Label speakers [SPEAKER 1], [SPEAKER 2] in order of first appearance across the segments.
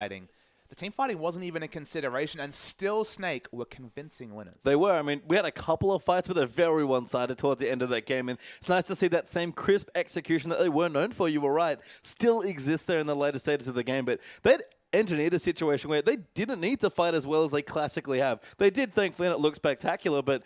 [SPEAKER 1] fighting. The team fighting wasn't even a consideration, and still Snake were convincing winners.
[SPEAKER 2] They were. I mean, we had a couple of fights, but they're very one-sided towards the end of that game, and it's nice to see that same crisp execution that they were known for, you were right, still exists there in the later stages of the game, but they'd engineered a situation where they didn't need to fight as well as they classically have. They did, thankfully, and it looked spectacular, but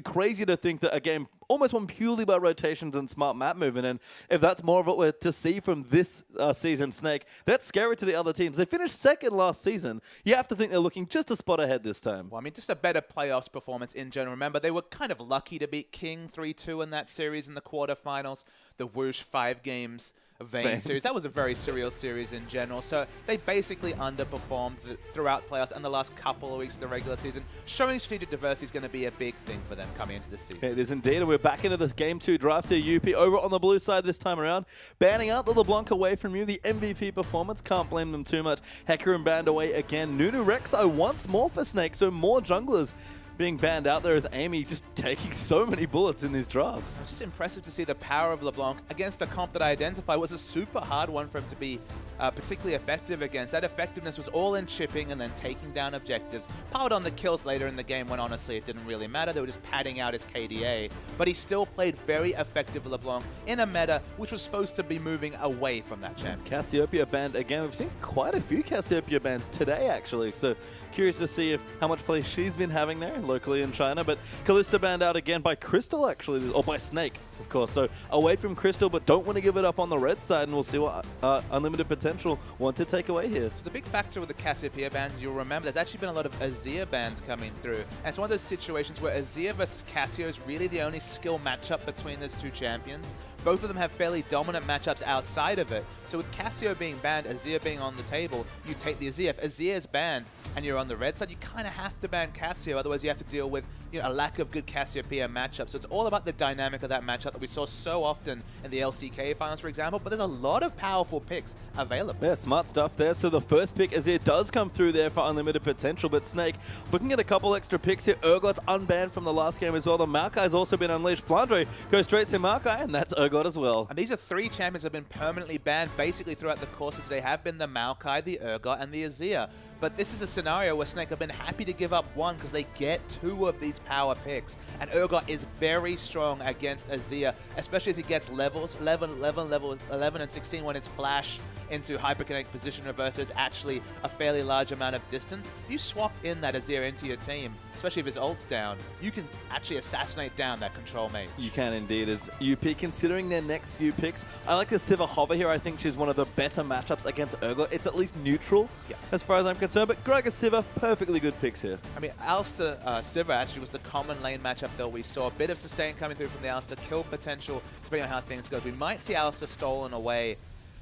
[SPEAKER 2] crazy to think that a game almost won purely by rotations and smart map movement, and if that's more of what we're to see from this season, Snake, that's scary to the other teams. They finished second last season. You have to think they're looking just a spot ahead this time.
[SPEAKER 1] Well, I mean, just a better playoffs performance in general. Remember, they were kind of lucky to beat King 3-2 in that series in the quarterfinals. The Whoosh 5 games Vayne series. That was a very surreal series in general. So they basically underperformed throughout playoffs and the last couple of weeks of the regular season. Showing strategic diversity is going to be a big thing for them coming into this season.
[SPEAKER 2] It is indeed, and we're back into this Game 2 draft here. UP over on the blue side this time around. Banning out the LeBlanc away from you. The MVP performance, can't blame them too much. Hecarim banned away again. Nunu Rek'Sai once more for Snake, so more junglers being banned out there as Amy just taking so many bullets in these drafts.
[SPEAKER 1] It's just impressive to see the power of LeBlanc against a comp that I identify was a super hard one for him to be particularly effective against. That effectiveness was all in chipping and then taking down objectives. Powered on the kills later in the game when honestly it didn't really matter. They were just padding out his KDA. But he still played very effective LeBlanc in a meta which was supposed to be moving away from that champion.
[SPEAKER 2] Cassiopeia banned again. We've seen quite a few Cassiopeia bans today actually. So curious to see how much play she's been having there locally in China. But Kalista banned out again by Crystal actually, or by Snake of course. So away from Crystal, but don't want to give it up on the red side, and we'll see what Unlimited Potential want to take away here.
[SPEAKER 1] So the big factor with the Cassiopeia bans is you'll remember there's actually been a lot of Azir bans coming through. And it's one of those situations where Azir versus Cassio is really the only skill matchup between those two champions. Both of them have fairly dominant matchups outside of it. So with Cassio being banned, Azir being on the table, you take the Azir. If Azir is banned and you're on the red side, you kind of have to ban Cassio. Otherwise, you have to deal with a lack of good Cassiopeia matchups. So it's all about the dynamic of that matchup that we saw so often in the LCK finals, for example. But there's a lot of powerful picks available.
[SPEAKER 2] Yeah, smart stuff there. So the first pick, Azir, does come through there for Unlimited Potential. But Snake, looking at a couple extra picks here. Urgot's unbanned from the last game as well. The Maokai's also been unleashed. Flandre goes straight to Maokai, and that's Urgot as well.
[SPEAKER 1] And these are three champions that have been permanently banned basically throughout the course of today. Have been the Maokai, the Urgot, and the Azir. But this is a scenario where Snake have been happy to give up one because they get two of these power picks. And Urgot is very strong against Azir, especially as he gets levels, 11, 11, and 16 when his flash into hyperkinetic position reverser is actually a fairly large amount of distance. If you swap in that Azir into your team, especially if his ult's down, you can actually assassinate down that control mage.
[SPEAKER 2] You can indeed. As UP considering their next few picks, I like the Sivir hover here. I think she's one of the better matchups against Urgot. It's at least neutral as far as I'm concerned, but Gragas Sivir, perfectly good picks here.
[SPEAKER 1] I mean, Alistar Sivir actually was the common lane matchup that we saw. A bit of sustain coming through from the Alistar, kill potential, depending on how things go. We might see Alistar stolen away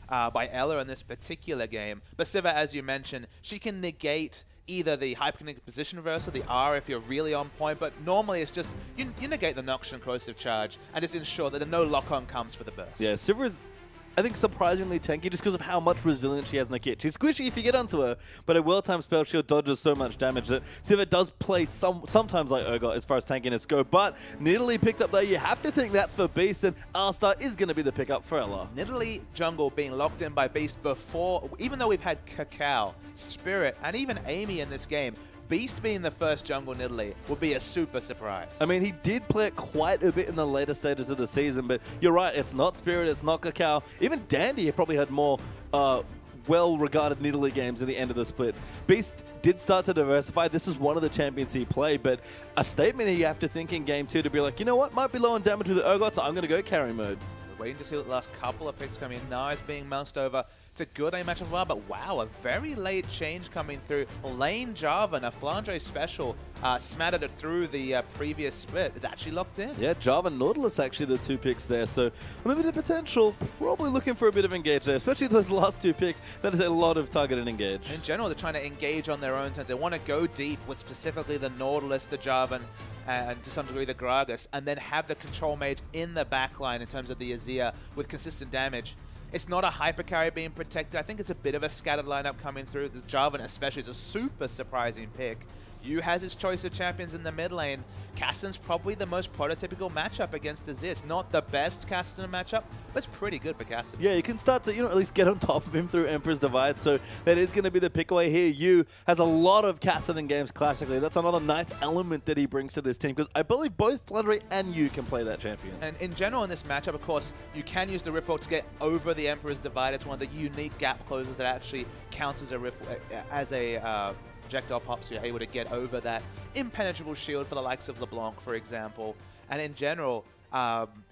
[SPEAKER 1] by Ella in this particular game. But Sivir, as you mentioned, she can negate either the hyperkinetic position reversal, the R if you're really on point, but normally it's just, you negate the Noxian Corrosive Charge and just ensure that no lock-on comes for the burst.
[SPEAKER 2] Yeah, Sivir is, I think, surprisingly tanky just because of how much resilience she has in the kit. She's squishy if you get onto her, but a well-timed spell shield dodges so much damage that Sivir does play sometimes like Urgot as far as tankiness go, but Nidalee picked up there. You have to think that's for Beast, and Alistar is going to be the pickup for Ella.
[SPEAKER 1] Nidalee jungle being locked in by Beast before, even though we've had Cacao, Spirit, and even Amy in this game, Beast being the first jungle Nidalee would be a super surprise.
[SPEAKER 2] I mean, he did play it quite a bit in the later stages of the season, but you're right, it's not Spirit, it's not Cacao. Even Dandy probably had more well-regarded Nidalee games at the end of the split. Beast did start to diversify. This is one of the champions he played, but a statement here you have to think in game 2 to be like, you know what, might be low on damage with the Urgot, so I'm going to go carry mode.
[SPEAKER 1] We're waiting to see the last couple of picks coming in. Now it's being moused over. It's a good aim match as well, but wow, a very late change coming through. Lane Jarvan, a Flandre special, smattered it through the previous split. It's actually locked in.
[SPEAKER 2] Yeah, Jarvan, Nautilus actually the two picks there, so Limited Potential probably looking for a bit of engage there, especially those last two picks. That is a lot of targeted engage.
[SPEAKER 1] In general, they're trying to engage on their own terms. They want to go deep with specifically the Nautilus, the Jarvan, and to some degree the Gragas, and then have the control mage in the backline in terms of the Azir with consistent damage. It's not a hyper carry being protected. I think it's a bit of a scattered lineup coming through. The Jarvan especially is a super surprising pick. Yu has his choice of champions in the mid lane. Kassadin's probably the most prototypical matchup against Azir. It's not the best Kassadin matchup, but it's pretty good for Kassadin.
[SPEAKER 2] Yeah, you can start to, at least get on top of him through Emperor's Divide, so that is going to be the pick away here. Yu has a lot of Kassadin games classically. That's another nice element that he brings to this team, because I believe both Flandre and Yu can play that champion.
[SPEAKER 1] And in general in this matchup, of course, you can use the Riftwalk to get over the Emperor's Divide. It's one of the unique gap closers that actually counts as a projectile pop, so you're able to get over that impenetrable shield for the likes of LeBlanc, for example. And in general,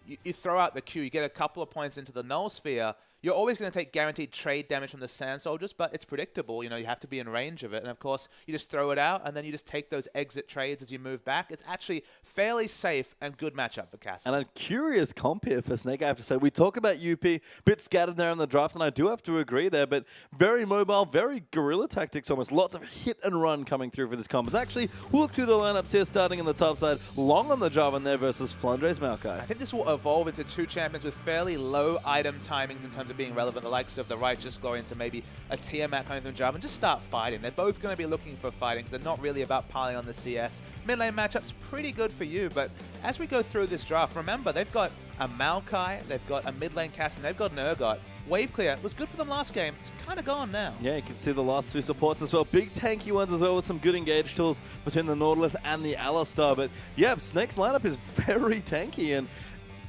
[SPEAKER 1] you throw out the Q, you get a couple of points into the Null Sphere. You're always going to take guaranteed trade damage from the Sand Soldiers, but it's predictable. You have to be in range of it. And of course, you just throw it out, and then you just take those exit trades as you move back. It's actually fairly safe and good matchup for Cass.
[SPEAKER 2] And a curious comp here for Snake, I have to say. We talk about UP, bit scattered there in the draft, and I do have to agree there, but very mobile, very guerrilla tactics almost. Lots of hit and run coming through for this comp. And actually, we'll look through the lineups here, starting in the top side. Long on the Jarvan there versus Flandre's Maokai.
[SPEAKER 1] I think this will evolve into two champions with fairly low item timings in terms of being relevant. The likes of the Righteous Glory into maybe a Tiamat kind of Jarvan. Just start fighting. They're both going to be looking for fighting because they're not really about piling on the CS. Mid lane matchup's pretty good for you, but as we go through this draft, remember, they've got a Maokai, they've got a mid lane cast, and they've got an Urgot. Wave clear was good for them last game. It's kind of gone now.
[SPEAKER 2] Yeah, you can see the last two supports as well. Big tanky ones as well with some good engage tools between the Nautilus and the Alistar. But yeah, Snake's lineup is very tanky, and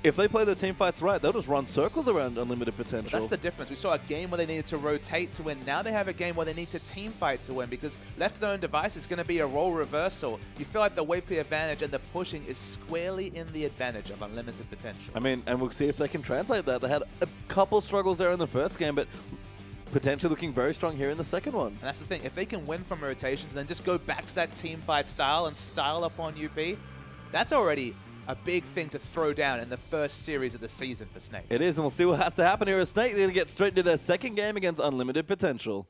[SPEAKER 2] if they play their team fights right, they'll just run circles around unlimited potential.
[SPEAKER 1] Well, that's the difference. We saw a game where they needed to rotate to win. Now they have a game where they need to team fight to win, because left to their own device, it's going to be a role reversal. You feel like the wave clear advantage and the pushing is squarely in the advantage of unlimited potential.
[SPEAKER 2] I mean, and we'll see if they can translate that. They had a couple struggles there in the first game, but potentially looking very strong here in the second one.
[SPEAKER 1] And that's the thing. If they can win from rotations and then just go back to that team fight style and style up on UP, that's already a big thing to throw down in the first series of the season for Snake.
[SPEAKER 2] It is, and we'll see what has to happen here as Snake. They're going to get straight into their second game against Unlimited Potential.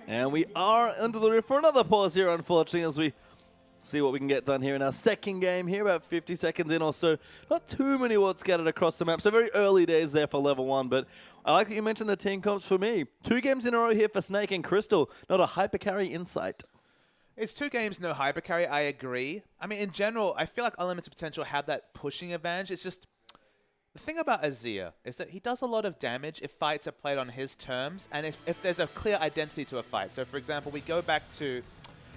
[SPEAKER 2] And we are under the roof for another pause here, unfortunately, as we see what we can get done here in our second game here, about 50 seconds in or so. Not too many wards scattered across the map, so very early days there for level 1, but I like that you mentioned the team comps for me. 2 games in a row here for Snake and Crystal, not a hyper carry insight.
[SPEAKER 1] It's 2 games, no hyper carry, I agree. I mean, in general, I feel like Unlimited Potential have that pushing advantage. It's just, the thing about Azir is that he does a lot of damage if fights are played on his terms, and if there's a clear identity to a fight. So for example, we go back to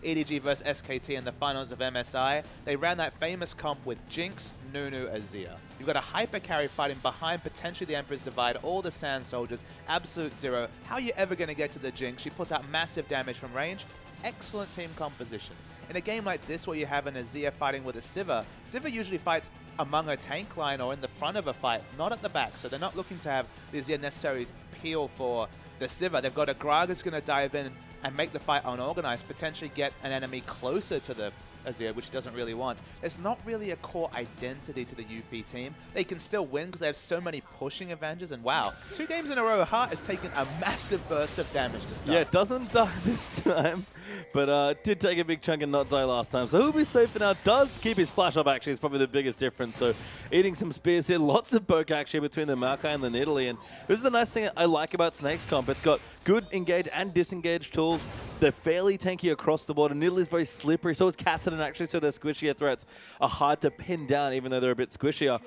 [SPEAKER 1] EDG versus SKT in the finals of MSI. They ran that famous comp with Jinx, Nunu, Azir. You've got a hyper carry fighting behind potentially the Emperor's Divide, all the Sand Soldiers, absolute zero. How are you ever going to get to the Jinx? She puts out massive damage from range. Excellent team composition. In a game like this where you have an Azir fighting with a Sivir, Sivir usually fights among a tank line or in the front of a fight, not at the back. So they're not looking to have the Azir necessarily peel for the Sivir. They've got a Gragas going to dive in and make the fight unorganized, potentially get an enemy closer to the Azir, which he doesn't really want. There's not really a core identity to the UP team. They can still win because they have so many pushing advantages, and wow, 2 games in a row, Hart has taken a massive burst of damage to start.
[SPEAKER 2] Yeah, it doesn't die this time, but did take a big chunk and not die last time, so he'll be safe for now. Does keep his flash up, actually, is probably the biggest difference. So eating some spears here, lots of poke actually between the Maokai and the Nidalee, and this is the nice thing I like about Snake's comp. It's got good engage and disengage tools. They're fairly tanky across the board, and Nidalee's very slippery, so is Kassadin actually, so their squishier threats are hard to pin down, even though they're a bit squishier.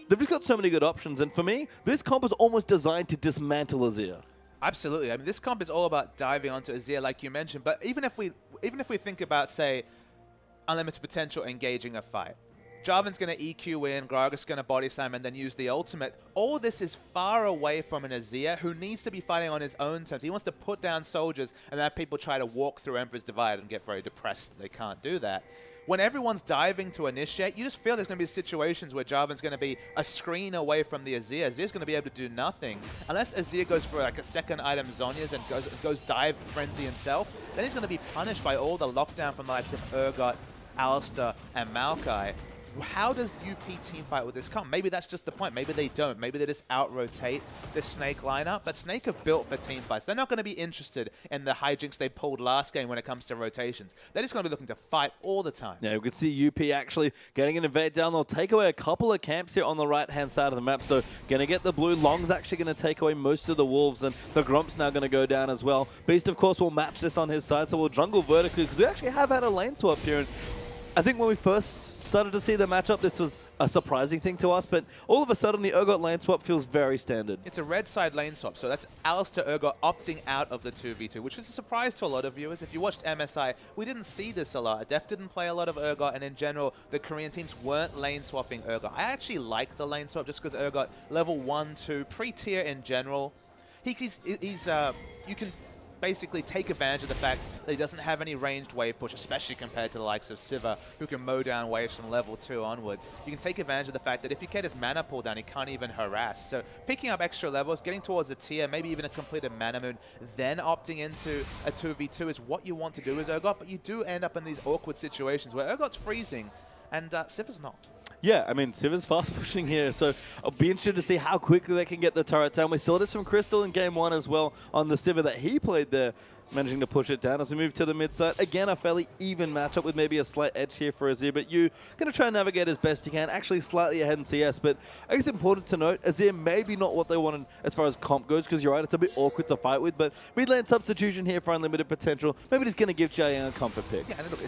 [SPEAKER 2] They've just got so many good options, and for me, this comp is almost designed to dismantle Azir.
[SPEAKER 1] Absolutely. I mean, this comp is all about diving onto Azir, like you mentioned, but even if we think about, say, Unlimited Potential engaging a fight, Jarvan's going to EQ in, Gragas going to body slam, and then use the ultimate. All this is far away from an Azir who needs to be fighting on his own terms. He wants to put down soldiers and have people try to walk through Emperor's Divide and get very depressed that they can't do that. When everyone's diving to initiate, you just feel there's going to be situations where Jarvan's going to be a screen away from the Azir. Azir's going to be able to do nothing. Unless Azir goes for like a second item Zhonya's and goes dive frenzy himself, then he's going to be punished by all the lockdown from the likes of Urgot, Alistar, and Maokai. how does UP team fight with this come? Maybe that's just the point. Maybe they don't. Maybe they just out-rotate the Snake lineup. But Snake are built for team fights. They're not going to be interested in the hijinks they pulled last game when it comes to rotations. They're just going to be looking to fight all the time.
[SPEAKER 2] Yeah, we can see UP actually getting an invade down. They'll take away a couple of camps here on the right-hand side of the map. So going to get the blue. Long's actually going to take away most of the wolves, and the Gromp's now going to go down as well. Beast, of course, will match this on his side, so we'll jungle vertically because we actually have had a lane swap here. And I think when we first started to see the matchup, this was a surprising thing to us, but all of a sudden the Urgot lane swap feels very standard.
[SPEAKER 1] It's a red side lane swap, so that's Alistair Urgot opting out of the 2v2, which is a surprise to a lot of viewers. If you watched MSI, we didn't see this a lot. Def didn't play a lot of Urgot, and in general, the Korean teams weren't lane swapping Urgot. I actually like the lane swap just because Urgot, level 1, 2, pre-tier in general, you can basically take advantage of the fact that he doesn't have any ranged wave push, especially compared to the likes of Siva, who can mow down waves from level 2 onwards. You can take advantage of the fact that if you get his mana pull down, he can't even harass. So picking up extra levels, getting towards a tier, maybe even a completed mana moon, then opting into a 2v2 is what you want to do as Urgot, but you do end up in these awkward situations where Urgot's freezing and Siva's not.
[SPEAKER 2] Yeah, I mean, Siva's fast pushing here, so I'll be interested to see how quickly they can get the turret down. We saw this from Crystal in Game 1 as well on the Siva that he played there, managing to push it down. As we move to the mid side, again, a fairly even matchup with maybe a slight edge here for Azir, but you going to try and navigate as best you can, actually slightly ahead in CS, but I guess it's important to note, Azir maybe not what they wanted as far as comp goes, because you're right, it's a bit awkward to fight with, but mid lane substitution here for unlimited potential, maybe just going to give Jiayang a comfort pick.
[SPEAKER 1] Yeah, and look,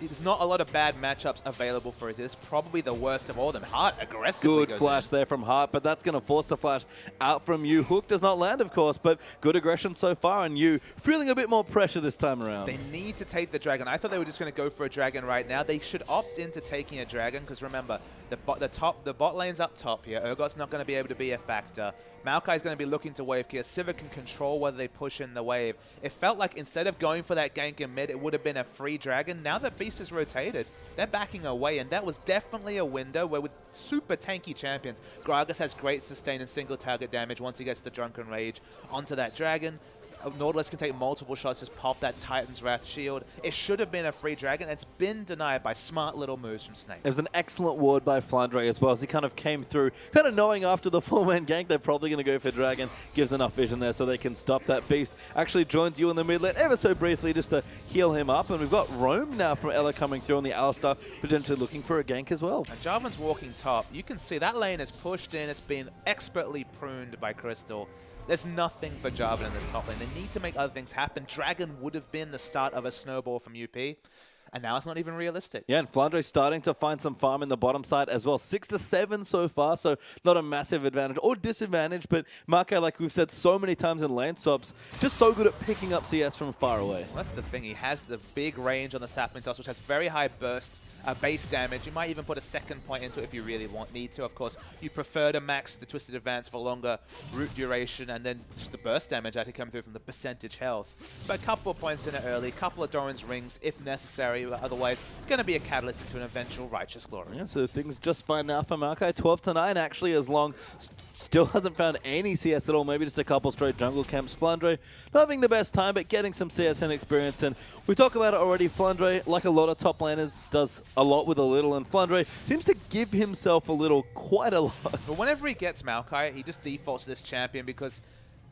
[SPEAKER 1] there's not a lot of bad matchups available for Azir. It's probably the worst of all of them. Hart aggressively
[SPEAKER 2] Good flash there from Hart, but that's going to force the flash out from you. Hook does not land, of course, but good aggression so far, and you feeling a bit more pressure this time around.
[SPEAKER 1] They need to take the dragon. I thought they were just going to go for a dragon right now. They should opt into taking a dragon, because remember, the bot lane's up top here. Urgot's not going to be able to be a factor. Maokai's going to be looking to wave clear. Siva can control whether they push in the wave. It felt like instead of going for that gank in mid, it would have been a free dragon. Now that Beast is rotated, they're backing away, and that was definitely a window where with super tanky champions, Gragas has great sustain and single target damage once he gets the Drunken Rage onto that dragon. Nautilus can take multiple shots, just pop that Titan's Wrath shield. It should have been a free dragon. It's been denied by smart little moves from Snake.
[SPEAKER 2] It was an excellent ward by Flandre as well, as he kind of came through, kind of knowing after the 4-man gank they're probably going to go for dragon. Gives enough vision there so they can stop that Beast. Actually joins you in the mid lane ever so briefly just to heal him up. And we've got Roam now from Ella coming through on the Alistar, potentially looking for a gank as well.
[SPEAKER 1] And Jarvan's walking top. You can see that lane is pushed in. It's been expertly pruned by Crystal. There's nothing for Jarvan in the top lane. They need to make other things happen. Dragon would have been the start of a snowball from UP, and now it's not even realistic.
[SPEAKER 2] Yeah, and Flandre starting to find some farm in the bottom side as well. 6-7 so far, so not a massive advantage or disadvantage, but Maokai, like we've said so many times in lane swaps, just so good at picking up CS from far away.
[SPEAKER 1] Well, that's the thing. He has the big range on the sapling toss, which has very high burst. Base damage. You might even put a second point into it if you really need to. Of course, you prefer to max the Twisted Advance for longer root duration, and then just the burst damage actually come through from the percentage health. But a couple of points in it early, a couple of Doran's rings if necessary, but otherwise going to be a catalyst into an eventual Righteous Glory.
[SPEAKER 2] Yeah, so things just fine now for Maokai. 12-9 actually, as long. Still hasn't found any CS at all, maybe just a couple straight jungle camps. Flandre not having the best time, but getting some CSN experience. And we talk about it already, Flandre, like a lot of top laners, does a lot with a little, and Flandre seems to give himself a little quite a lot.
[SPEAKER 1] But whenever he gets Maokai, he just defaults to this champion because,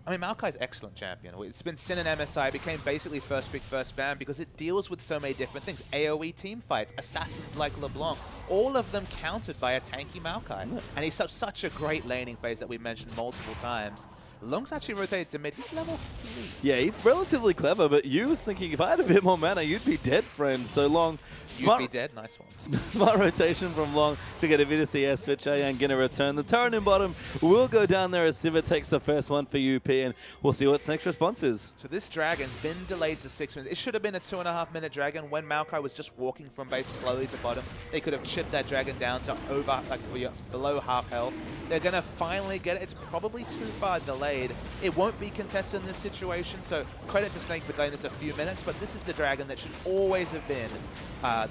[SPEAKER 1] I mean, Maokai's excellent champion. It's been Sin and MSI, became basically first pick, first ban because it deals with so many different things. AoE team fights, assassins like LeBlanc, all of them countered by a tanky Maokai. Yeah. And he's such a great laning phase that we mentioned multiple times. Long's actually rotated to mid. He's level 3.
[SPEAKER 2] Yeah, he's relatively clever, but you was thinking if I had a bit more mana, you'd be dead, friend. So Long.
[SPEAKER 1] You'd be dead. Nice one.
[SPEAKER 2] Smart rotation from Long to get a bit of CS for Jiayang. Going to return. The turret in bottom will go down there as Siva takes the first one for UP, and we'll see what next response is.
[SPEAKER 1] So this dragon's been delayed to 6 minutes. It should have been a 2.5-minute dragon when Maokai was just walking from base slowly to bottom. They could have chipped that dragon down to below half health. They're going to finally get it. It's probably too far delayed. played, it won't be contested in this situation. So credit to Snake for delaying this a few minutes, but this is the Dragon that should always have been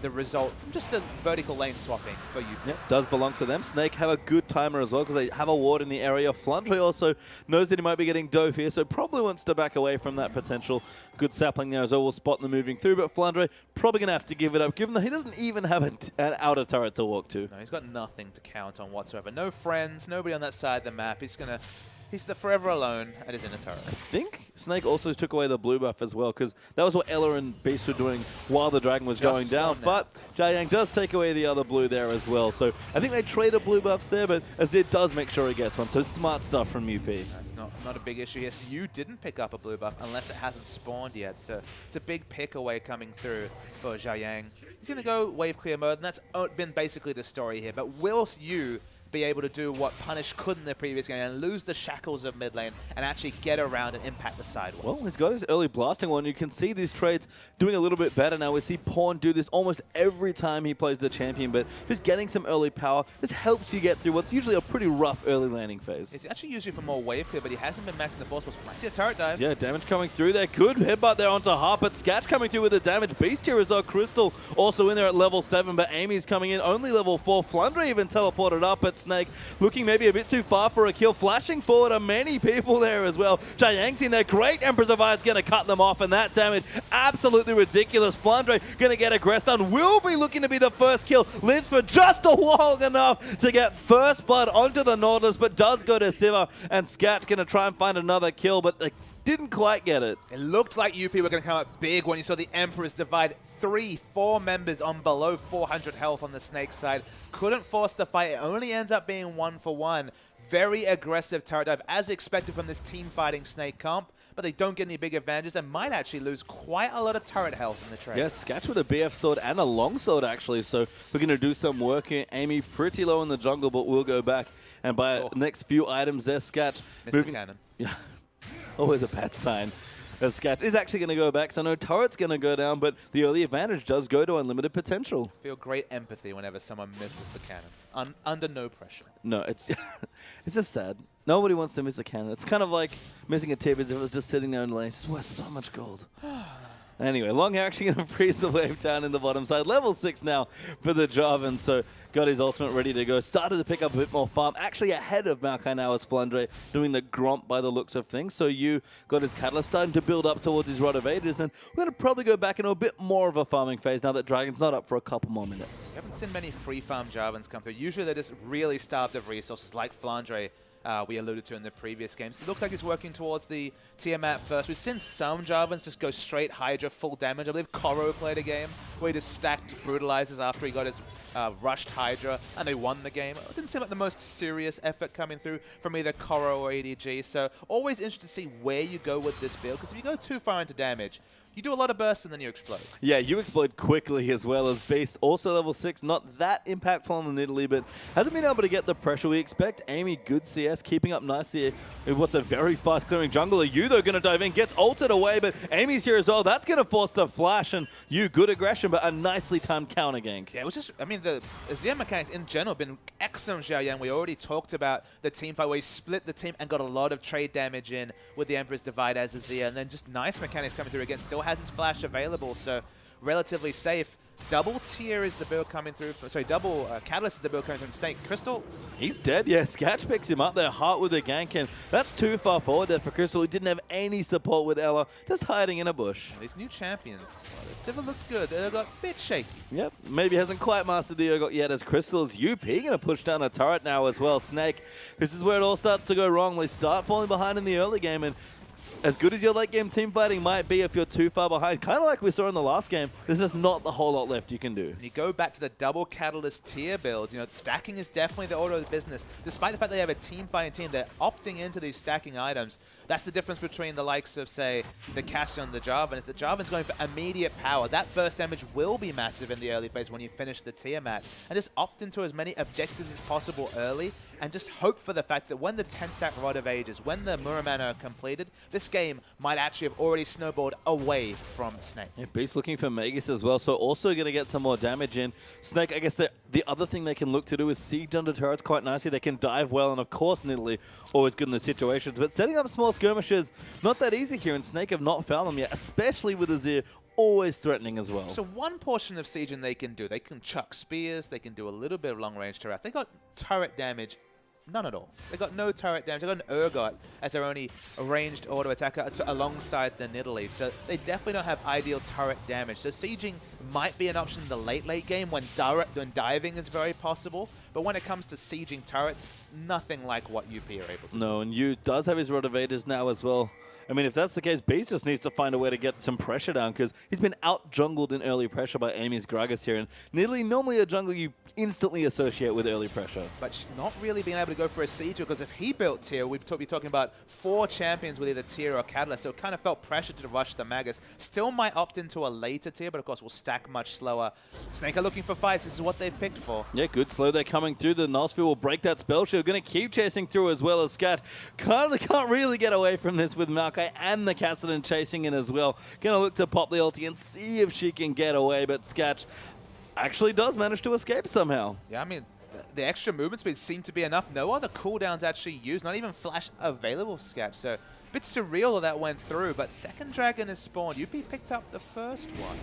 [SPEAKER 1] the result from just the vertical lane swapping for you.
[SPEAKER 2] Yep, does belong to them. Snake have a good timer as well because they have a ward in the area. Flundre also knows that he might be getting dove here, so probably wants to back away from that potential good sapling there as well. We'll spot them moving through, but Flundre probably going to have to give it up, given that he doesn't even have an outer turret to walk to.
[SPEAKER 1] No, he's got nothing to count on whatsoever. No friends, nobody on that side of the map. He's forever alone at his inner turret.
[SPEAKER 2] I think Snake also took away the blue buff as well, because that was what Ella and Beast were doing while the Dragon was going down. But Jiayang does take away the other blue there as well. So I think they traded blue buffs there, but Azir does make sure he gets one. So smart stuff from UP.
[SPEAKER 1] That's not a big issue here. So you didn't pick up a blue buff unless it hasn't spawned yet. So it's a big pick away coming through for Jiayang. He's going to go wave clear mode, and that's been basically the story here. But will you be able to do what Punish couldn't in the previous game and lose the shackles of mid lane and actually get around and impact the sideways?
[SPEAKER 2] Well, he's got his early blasting one. You can see these trades doing a little bit better now. We see Pawn do this almost every time he plays the champion, but just getting some early power, this helps you get through what's usually a pretty rough early landing phase.
[SPEAKER 1] It's actually usually for more wave clear, but he hasn't been maxing the force pulse. I see a turret dive.
[SPEAKER 2] Yeah, damage coming through there. Good headbutt there onto Harp, but Sketch coming through with the damage. Beast here as well. Crystal also in there at level 7, but Amy's coming in only level 4. Flundre even teleported up at Snake, looking maybe a bit too far for a kill. Flashing forward are many people there as well. Jiayang's in there. Great Emperor's Divide's going to cut them off, and that damage absolutely ridiculous. Flundre going to get aggressed on. Will be looking to be the first kill. Lives for just long enough to get first blood onto the Nautilus, but does go to Siva, and Skat's going to try and find another kill, but they didn't quite get it.
[SPEAKER 1] It looked like UP were going to come up big when you saw the Emperor's Divide. 4 members on below 400 health on the Snake side. Couldn't force the fight. It only ends up being 1-for-1. Very aggressive turret dive, as expected from this team fighting Snake comp, but they don't get any big advantages and might actually lose quite a lot of turret health in the trade.
[SPEAKER 2] Yes, Skatch with a BF sword and a long sword actually, so we're going to do some work here. Amy pretty low in the jungle, but we'll go back and buy the next few items there. Skatch
[SPEAKER 1] Mr. Cannon.
[SPEAKER 2] Yeah, always a bad sign. Skatch is actually going to go back, so no turret's going to go down, but the early advantage does go to unlimited potential.
[SPEAKER 1] Feel great empathy whenever someone misses the cannon, under no pressure.
[SPEAKER 2] No, it's it's just sad. Nobody wants to miss a cannon. It's kind of like missing a tip as if it was just sitting there in the lane. It's worth so much gold. Anyway, Long Hair actually going to freeze the wave down in the bottom side. Level 6 now for the Jarvan, so got his ultimate ready to go. Started to pick up a bit more farm. Actually ahead of Maokai now as Flundre doing the Gromp by the looks of things. So you got his Catalyst starting to build up towards his Rod of Ages, and we're going to probably go back into a bit more of a farming phase now that Dragon's not up for a couple more minutes.
[SPEAKER 1] We haven't seen many free farm Jarvans come through. Usually they're just really starved of resources like Flundre. We alluded to in the previous games. It looks like he's working towards the Tiamat first. We've seen some Jarvans just go straight Hydra, full damage. I believe Koro played a game where he just stacked Brutalizers after he got his rushed Hydra, and they won the game. It didn't seem like the most serious effort coming through from either Koro or EDG, so always interested to see where you go with this build, because if you go too far into damage, you do a lot of burst and then you explode. Yeah,
[SPEAKER 2] you explode quickly as well as Beast. Also level 6, not that impactful on the Nidalee, but hasn't been able to get the pressure we expect. Amy, good CS, keeping up nicely in what's a very fast clearing jungler. You, though, going to dive in, gets ulted away, but Amy's here as well. That's going to force the flash, and you, good aggression, but a nicely timed counter gank.
[SPEAKER 1] Yeah, it was just, I mean, the Azir mechanics in general have been excellent. Jiayang, we already talked about the team fight where he split the team and got a lot of trade damage in with the Emperor's Divide as Azir, and then just nice mechanics coming through again. Still has his flash available, so relatively safe. Double tier is the build coming through. Double Catalyst is the build coming from Snake. Crystal?
[SPEAKER 2] He's dead, yeah. Sketch picks him up there, Heart with a gank, and that's too far forward there for Crystal, who didn't have any support with Ella, just hiding in a bush.
[SPEAKER 1] These new champions, the Sivir looked good. They got a bit shaky.
[SPEAKER 2] Yep, maybe hasn't quite mastered the Urgot yet as Crystal's UP going to push down a turret now as well. Snake, this is where it all starts to go wrong. They start falling behind in the early game, and as good as your late game team fighting might be, if you're too far behind, kind of like we saw in the last game, there's just not a whole lot left you can do.
[SPEAKER 1] And you go back to the double Catalyst tier builds, stacking is definitely the order of the business. Despite the fact they have a team fighting team, they're opting into these stacking items. That's the difference between the likes of, say, the Cassian and the Jarvan, is that Jarvan's going for immediate power. That burst damage will be massive in the early phase when you finish the Tiamat. And just opt into as many objectives as possible early, and just hope for the fact that when the 10-stack Rod of Ages, when the Muraman are completed, this game might actually have already snowballed away from Snake.
[SPEAKER 2] Yeah, Beast looking for Magus as well, so also going to get some more damage in. Snake, I guess they're The other thing they can look to do is siege under turrets quite nicely. They can dive well, and of course, Nidalee always good in those situations. But setting up small skirmishes, not that easy here, and Snake have not found them yet, especially with Azir always threatening as well.
[SPEAKER 1] So one portion of sieging they can do, they can chuck spears, they can do a little bit of long-range turret. They got turret damage, none at all. They got no turret damage. They got an Urgot as their only ranged auto attacker alongside the Nidalee. So they definitely don't have ideal turret damage. So sieging might be an option in the late game when diving is very possible. But when it comes to sieging turrets, nothing like what UP are able to do.
[SPEAKER 2] No, and Yu does have his Rotovators now as well. I mean, if that's the case, Beast just needs to find a way to get some pressure down because he's been out-jungled in early pressure by Amy's Gragas here. And Nidalee, normally a jungle you instantly associate with early pressure.
[SPEAKER 1] But not really being able to go for a siege, because if he built tier, we'd be talking about 4 champions with either tier or catalyst, so it kind of felt pressure to rush the Magus. Still might opt into a later tier, but of course will stack much slower. Snake are looking for fights. This is what they've picked for.
[SPEAKER 2] Yeah, good slow. They're coming through. The Nosfield will break that spell shield. Going to keep chasing through as well as Scat. Can't really get away from this with Maokai and the Kassadin chasing in as well. Going to look to pop the ulti and see if she can get away, but Scat actually does manage to escape somehow.
[SPEAKER 1] Yeah, I mean, the extra movement speed seemed to be enough. No other cooldowns actually used, not even flash available for Scat. So a bit surreal that went through, but second dragon is spawned. UP picked up the first one.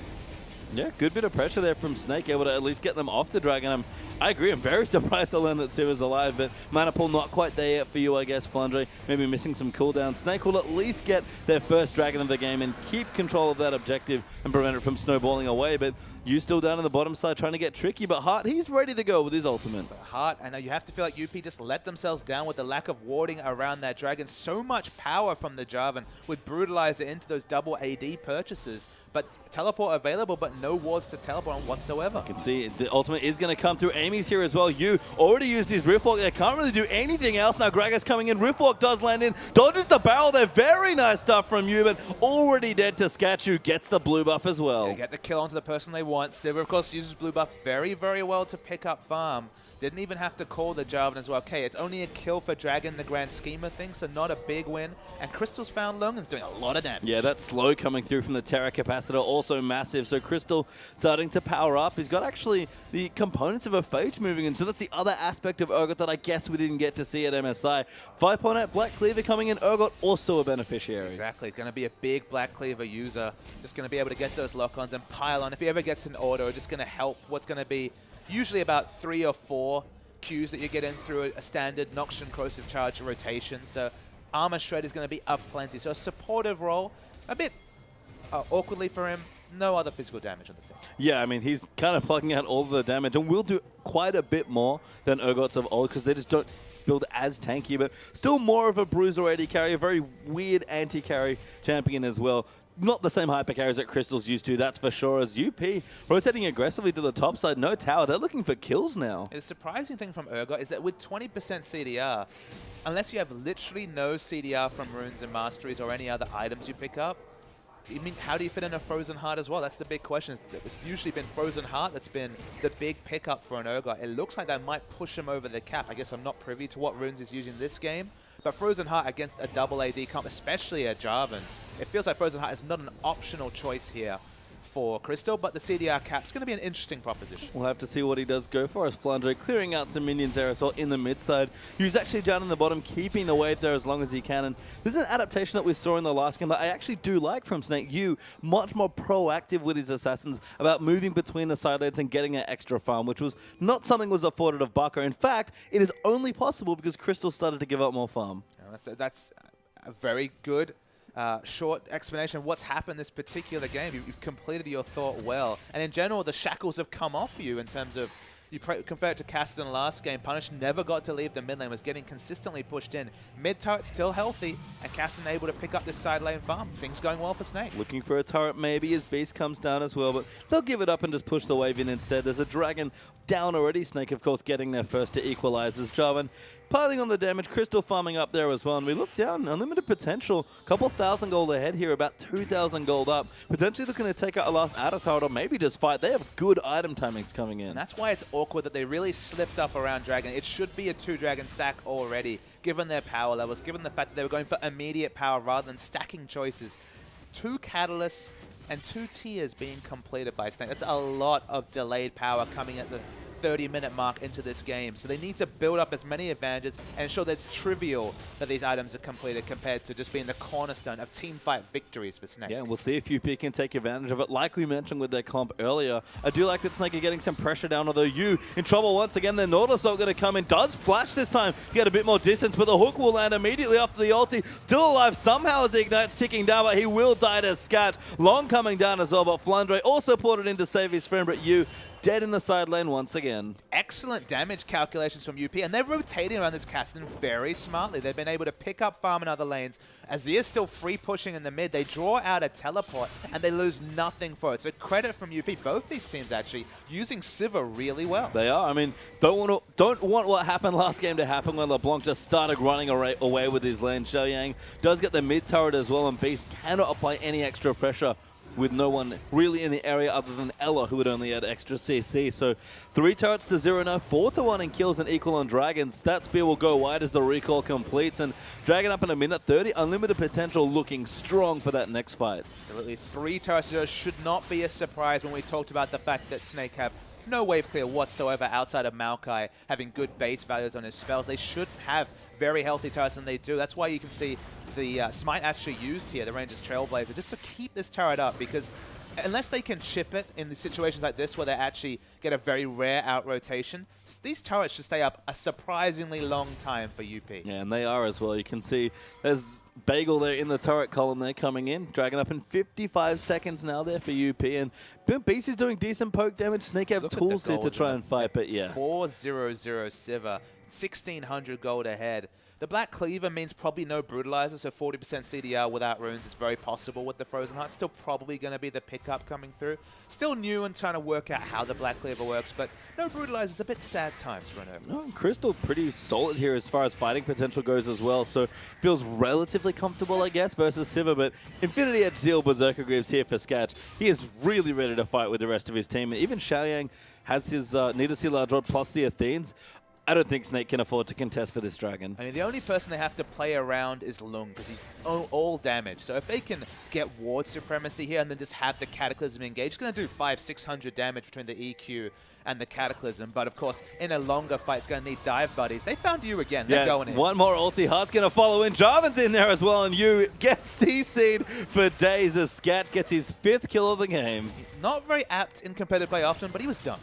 [SPEAKER 2] Yeah, good bit of pressure there from Snake, able to at least get them off the dragon. I agree, I'm very surprised to learn that Siva's alive, but Mana Pool not quite there yet for you, I guess, Flandre. Maybe missing some cooldowns. Snake will at least get their first dragon of the game and keep control of that objective and prevent it from snowballing away, but you still down in the bottom side trying to get tricky, but Hart, he's ready to go with his ultimate.
[SPEAKER 1] Hart, I know you have to feel like UP just let themselves down with the lack of warding around that dragon. So much power from the Jarvan with Brutalizer into those double AD purchases. But teleport available, but no wards to teleport on whatsoever.
[SPEAKER 2] You can see the ultimate is going to come through. Amy's here as well. Yu already used his Riftwalk. They can't really do anything else. Now Gragas coming in. Riftwalk does land in. Dodges the barrel there. Very nice stuff from Yu, but already dead to Skachu. Gets the blue buff as well.
[SPEAKER 1] They get the kill onto the person they want. Sivir, of course, uses blue buff very, very well to pick up farm. Didn't even have to call the Jarvan as well. Okay, it's only a kill for Dragon in the grand scheme of things, so not a big win. And Crystal's found Lungen's doing a lot of damage.
[SPEAKER 2] Yeah, that slow coming through from the Terra Capacitor, also massive. So Crystal starting to power up. He's got actually the components of a Phage moving in, so that's the other aspect of Urgot that I guess we didn't get to see at MSI. 5.8 Black Cleaver coming in. Urgot also a beneficiary.
[SPEAKER 1] Exactly. Going to be a big Black Cleaver user. Just going to be able to get those lock-ons and pile on. If he ever gets an auto, just going to help what's going to be usually about 3 or 4 Qs that you get in through a standard Noxian Corrosive Charge rotation. So Armor Shred is going to be up plenty. So a supportive role, a bit awkwardly for him. No other physical damage on the team.
[SPEAKER 2] Yeah, I mean, he's kind of plugging out all of the damage and will do quite a bit more than Urgots of old because they just don't build as tanky, but still more of a bruiser AD carry, a very weird anti-carry champion as well. Not the same hyper carries that Crystal's used to, that's for sure, as UP rotating aggressively to the top side. No tower. They're looking for kills now.
[SPEAKER 1] The surprising thing from Urgot is that with 20% CDR, unless you have literally no CDR from runes and masteries or any other items you pick up, I mean, how do you fit in a Frozen Heart as well? That's the big question. It's usually been Frozen Heart that's been the big pickup for an Urgot. It looks like that might push him over the cap. I guess I'm not privy to what runes he's using this game, but Frozen Heart against a double AD comp, especially a Jarvan, it feels like Frozen Heart is not an optional choice here for Crystal, but the CDR cap's going to be an interesting proposition.
[SPEAKER 2] We'll have to see what he does go for as Flandre clearing out some minions there as well in the mid side. He's actually down in the bottom, keeping the wave there as long as he can. And this is an adaptation that we saw in the last game that I actually do like from Snake. Yu, much more proactive with his assassins about moving between the side lanes and getting an extra farm, which was not something was afforded of Baka. In fact, it is only possible because Crystal started to give up more farm.
[SPEAKER 1] Yeah, that's a very good short explanation of what's happened this particular game. You've completed your thought well. And in general, the shackles have come off you in terms of, you compare it to Kassadin last game. Punish never got to leave the mid lane, was getting consistently pushed in. Mid turret still healthy, and Kassadin able to pick up this side lane farm. Things going well for Snake.
[SPEAKER 2] Looking for a turret maybe as Beast comes down as well, but they'll give it up and just push the wave in instead. There's a dragon down already. Snake, of course, getting there first to equalize as Jarvan piling on the damage. Crystal farming up there as well. And we look down, unlimited potential. Couple thousand gold ahead here, about 2,000 gold up. Potentially looking to take out a last outer tower or maybe just fight. They have good item timings coming in.
[SPEAKER 1] And that's why it's awkward that they really slipped up around Dragon. It should be a 2-dragon stack already, given their power levels, given the fact that they were going for immediate power rather than stacking choices. 2 catalysts and 2 tiers being completed by Snake. That's a lot of delayed power coming at the 30-minute mark into this game. So they need to build up as many advantages and ensure that it's trivial that these items are completed compared to just being the cornerstone of teamfight victories for Snake.
[SPEAKER 2] Yeah, we'll see if UP can take advantage of it. Like we mentioned with their comp earlier, I do like that Snake are getting some pressure down, although you in trouble once again. The Nautilus are going to come in. Does flash this time, get a bit more distance, but the hook will land immediately after the ulti. Still alive somehow as the Ignite's ticking down, but he will die to Scat. Long coming down as well, but Flandre also ported in to save his friend, but you dead in the side lane once again.
[SPEAKER 1] Excellent damage calculations from UP, and they're rotating around this Kassadin very smartly. They've been able to pick up farm in other lanes. Azir's still free pushing in the mid. They draw out a teleport, and they lose nothing for it. So credit from UP. Both these teams actually using Sivir really well.
[SPEAKER 2] They are. I mean, don't want what happened last game to happen when LeBlanc just started running away with his lane. Xiaoyang does get the mid turret as well, and Beast cannot apply any extra pressure with no one really in the area other than Ella, who would only add extra CC. So 3 turrets to 0 now, 4-1 in kills and equal on Dragons. That spear will go wide as the recall completes, and Dragon up in a minute 30. Unlimited potential looking strong for that next fight.
[SPEAKER 1] Absolutely. 3 turrets to 0 should not be a surprise when we talked about the fact that Snake have no wave clear whatsoever outside of Maokai having good base values on his spells. They should have very healthy turrets, and they do. That's why you can see the Smite actually used here, the Rangers Trailblazer, just to keep this turret up, because unless they can chip it in the situations like this where they actually get a very rare out-rotation, these turrets should stay up a surprisingly long time for UP.
[SPEAKER 2] Yeah, and they are as well. You can see there's Bagel there in the turret column there coming in. Dragon up in 55 seconds now there for UP, and Beast is doing decent poke damage. Snake have tools here to try and fight, but yeah.
[SPEAKER 1] 4-0-0 Sivir, 1,600 gold ahead. The Black Cleaver means probably no Brutalizer, so 40% CDR without runes is very possible with the Frozen Heart. Still probably going to be the pickup coming through. Still new and trying to work out how the Black Cleaver works, but no Brutalizer is a bit sad times for an opener.
[SPEAKER 2] No, Crystal pretty solid here as far as fighting potential goes as well, so feels relatively comfortable, I guess, versus Sivir, but Infinity Edge Zeal Berserker Greaves here for Sketch. He is really ready to fight with the rest of his team. Even Xiaoyang has his Nidalee Lardrod plus the Athenes. I don't think Snake can afford to contest for this Dragon.
[SPEAKER 1] I mean, the only person they have to play around is Lung, because he's all damage. So if they can get ward supremacy here and then just have the Cataclysm engage, it's going to do 500-600 damage between the EQ and the Cataclysm. But of course, in a longer fight, it's going to need dive buddies. They found you again. They're going in.
[SPEAKER 2] One more ulti. Heart's going to follow in. Jarvan's in there as well, and you gets CC'd for days as Scat gets his 5th kill of the game.
[SPEAKER 1] Not very apt in competitive play often, but he was dunked.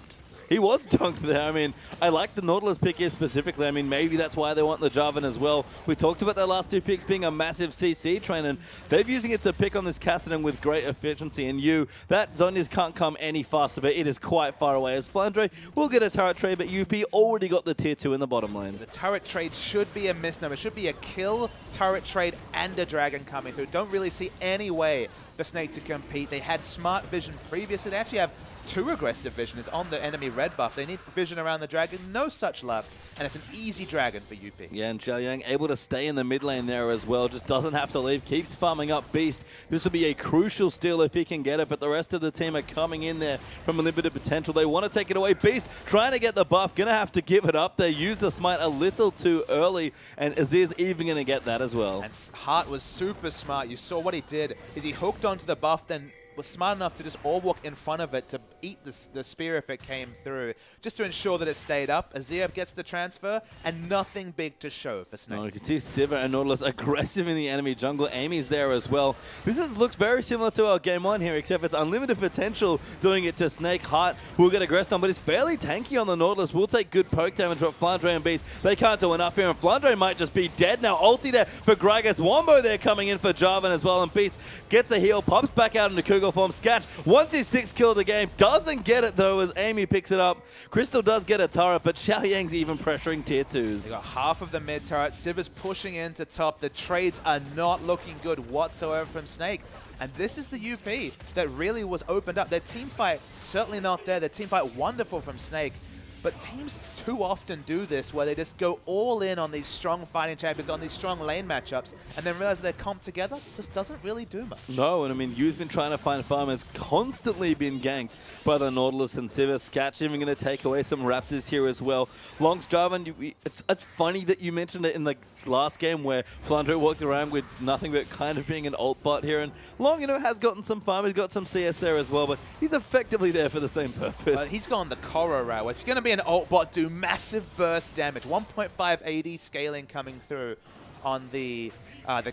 [SPEAKER 2] He was dunked there. I mean, I like the Nautilus pick here specifically. I mean, maybe that's why they want the Jarvan as well. We talked about their last 2 picks being a massive CC train, and they're using it to pick on this Kassadin with great efficiency. And that Zhonya's can't come any faster, but it is quite far away. As Flandre will get a turret trade, but UP already got the tier 2 in the bottom lane.
[SPEAKER 1] The turret trade should be a misnomer. It should be a kill, turret trade, and a dragon coming through. Don't really see any way for Snake to compete. They had smart vision previously. They actually have 2 aggressive vision. It's on the enemy red buff. They need vision around the dragon. No such luck. And it's an easy dragon for UP.
[SPEAKER 2] Yeah, and Xiaoyang able to stay in the mid lane there as well. Just doesn't have to leave. Keeps farming up Beast. This will be a crucial steal if he can get it. But the rest of the team are coming in there from a limited potential. They want to take it away. Beast trying to get the buff. Going to have to give it up. They used the smite a little too early. And Azir's even going to get that as well.
[SPEAKER 1] And Hart was super smart. You saw what he did is he hooked onto the buff, then was smart enough to just all walk in front of it to eat the spear if it came through, just to ensure that it stayed up. Azir gets the transfer, and nothing big to show for Snake.
[SPEAKER 2] No, you can see Sivir and Nautilus aggressive in the enemy jungle. Amy's there as well. This looks very similar to our game 1 here, except it's unlimited potential doing it to Snake. Hart will get aggressed on, but it's fairly tanky on the Nautilus. Will take good poke damage, but Flandre and Beast, they can't do enough here, and Flandre might just be dead now. Ulti there for Gragas. Wombo there coming in for Jarvan as well, and Beast gets a heal, pops back out into Cougar form. Sketch wants his 6th kill of the game, doesn't get it though as Amy picks it up. Crystal does get a turret, but Xiaoyang's even pressuring tier 2s.
[SPEAKER 1] They got half of the mid turret. Sivir's pushing into top. The trades are not looking good whatsoever from Snake. And this is the UP that really was opened up. Their team fight, certainly not there. Their team fight, wonderful from Snake. But teams too often do this, where they just go all in on these strong fighting champions, on these strong lane matchups, and then realize their comp together just doesn't really do much.
[SPEAKER 2] No, and I mean, you've been trying to find farmers, constantly been ganked by the Nautilus and Sivir. Scatch even going to take away some Raptors here as well. Longs Jarvan, it's funny that you mentioned it in the last game where Flandre walked around with nothing but kind of being an alt bot here. And Long, has gotten some farm. He's got some CS there as well, but he's effectively there for the same purpose.
[SPEAKER 1] He's gone the Korra route, where he's going to be an alt bot, do massive burst damage. 1.5 AD scaling coming through on the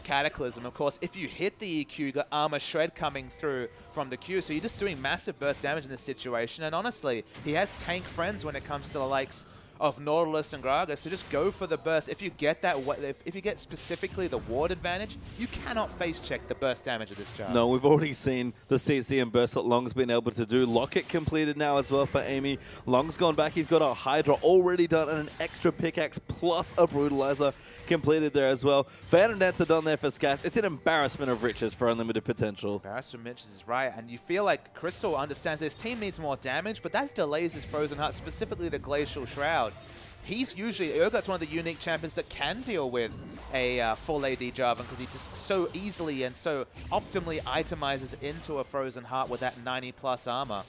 [SPEAKER 1] Cataclysm. Of course, if you hit the EQ, you got Armor Shred coming through from the Q, so you're just doing massive burst damage in this situation. And honestly, he has tank friends when it comes to the likes of Nautilus and Gragas, so just go for the burst. If you get that, if you get specifically the ward advantage, you cannot face check the burst damage of this child.
[SPEAKER 2] No, we've already seen the CC and burst that Long's been able to do. Locket completed now as well for Amy. Long's gone back. He's got a Hydra already done and an extra pickaxe plus a Brutalizer completed there as well. Fan and Dancer done there for Scat. It's an embarrassment of riches for Unlimited Potential.
[SPEAKER 1] Embarrassment of riches is right, and you feel like Crystal understands his team needs more damage, but that delays his Frozen Heart, specifically the Glacial Shroud. He's usually, Urgot's one of the unique champions that can deal with a full AD Jarvan, because he just so easily and so optimally itemizes into a Frozen Heart with that 90+ armor.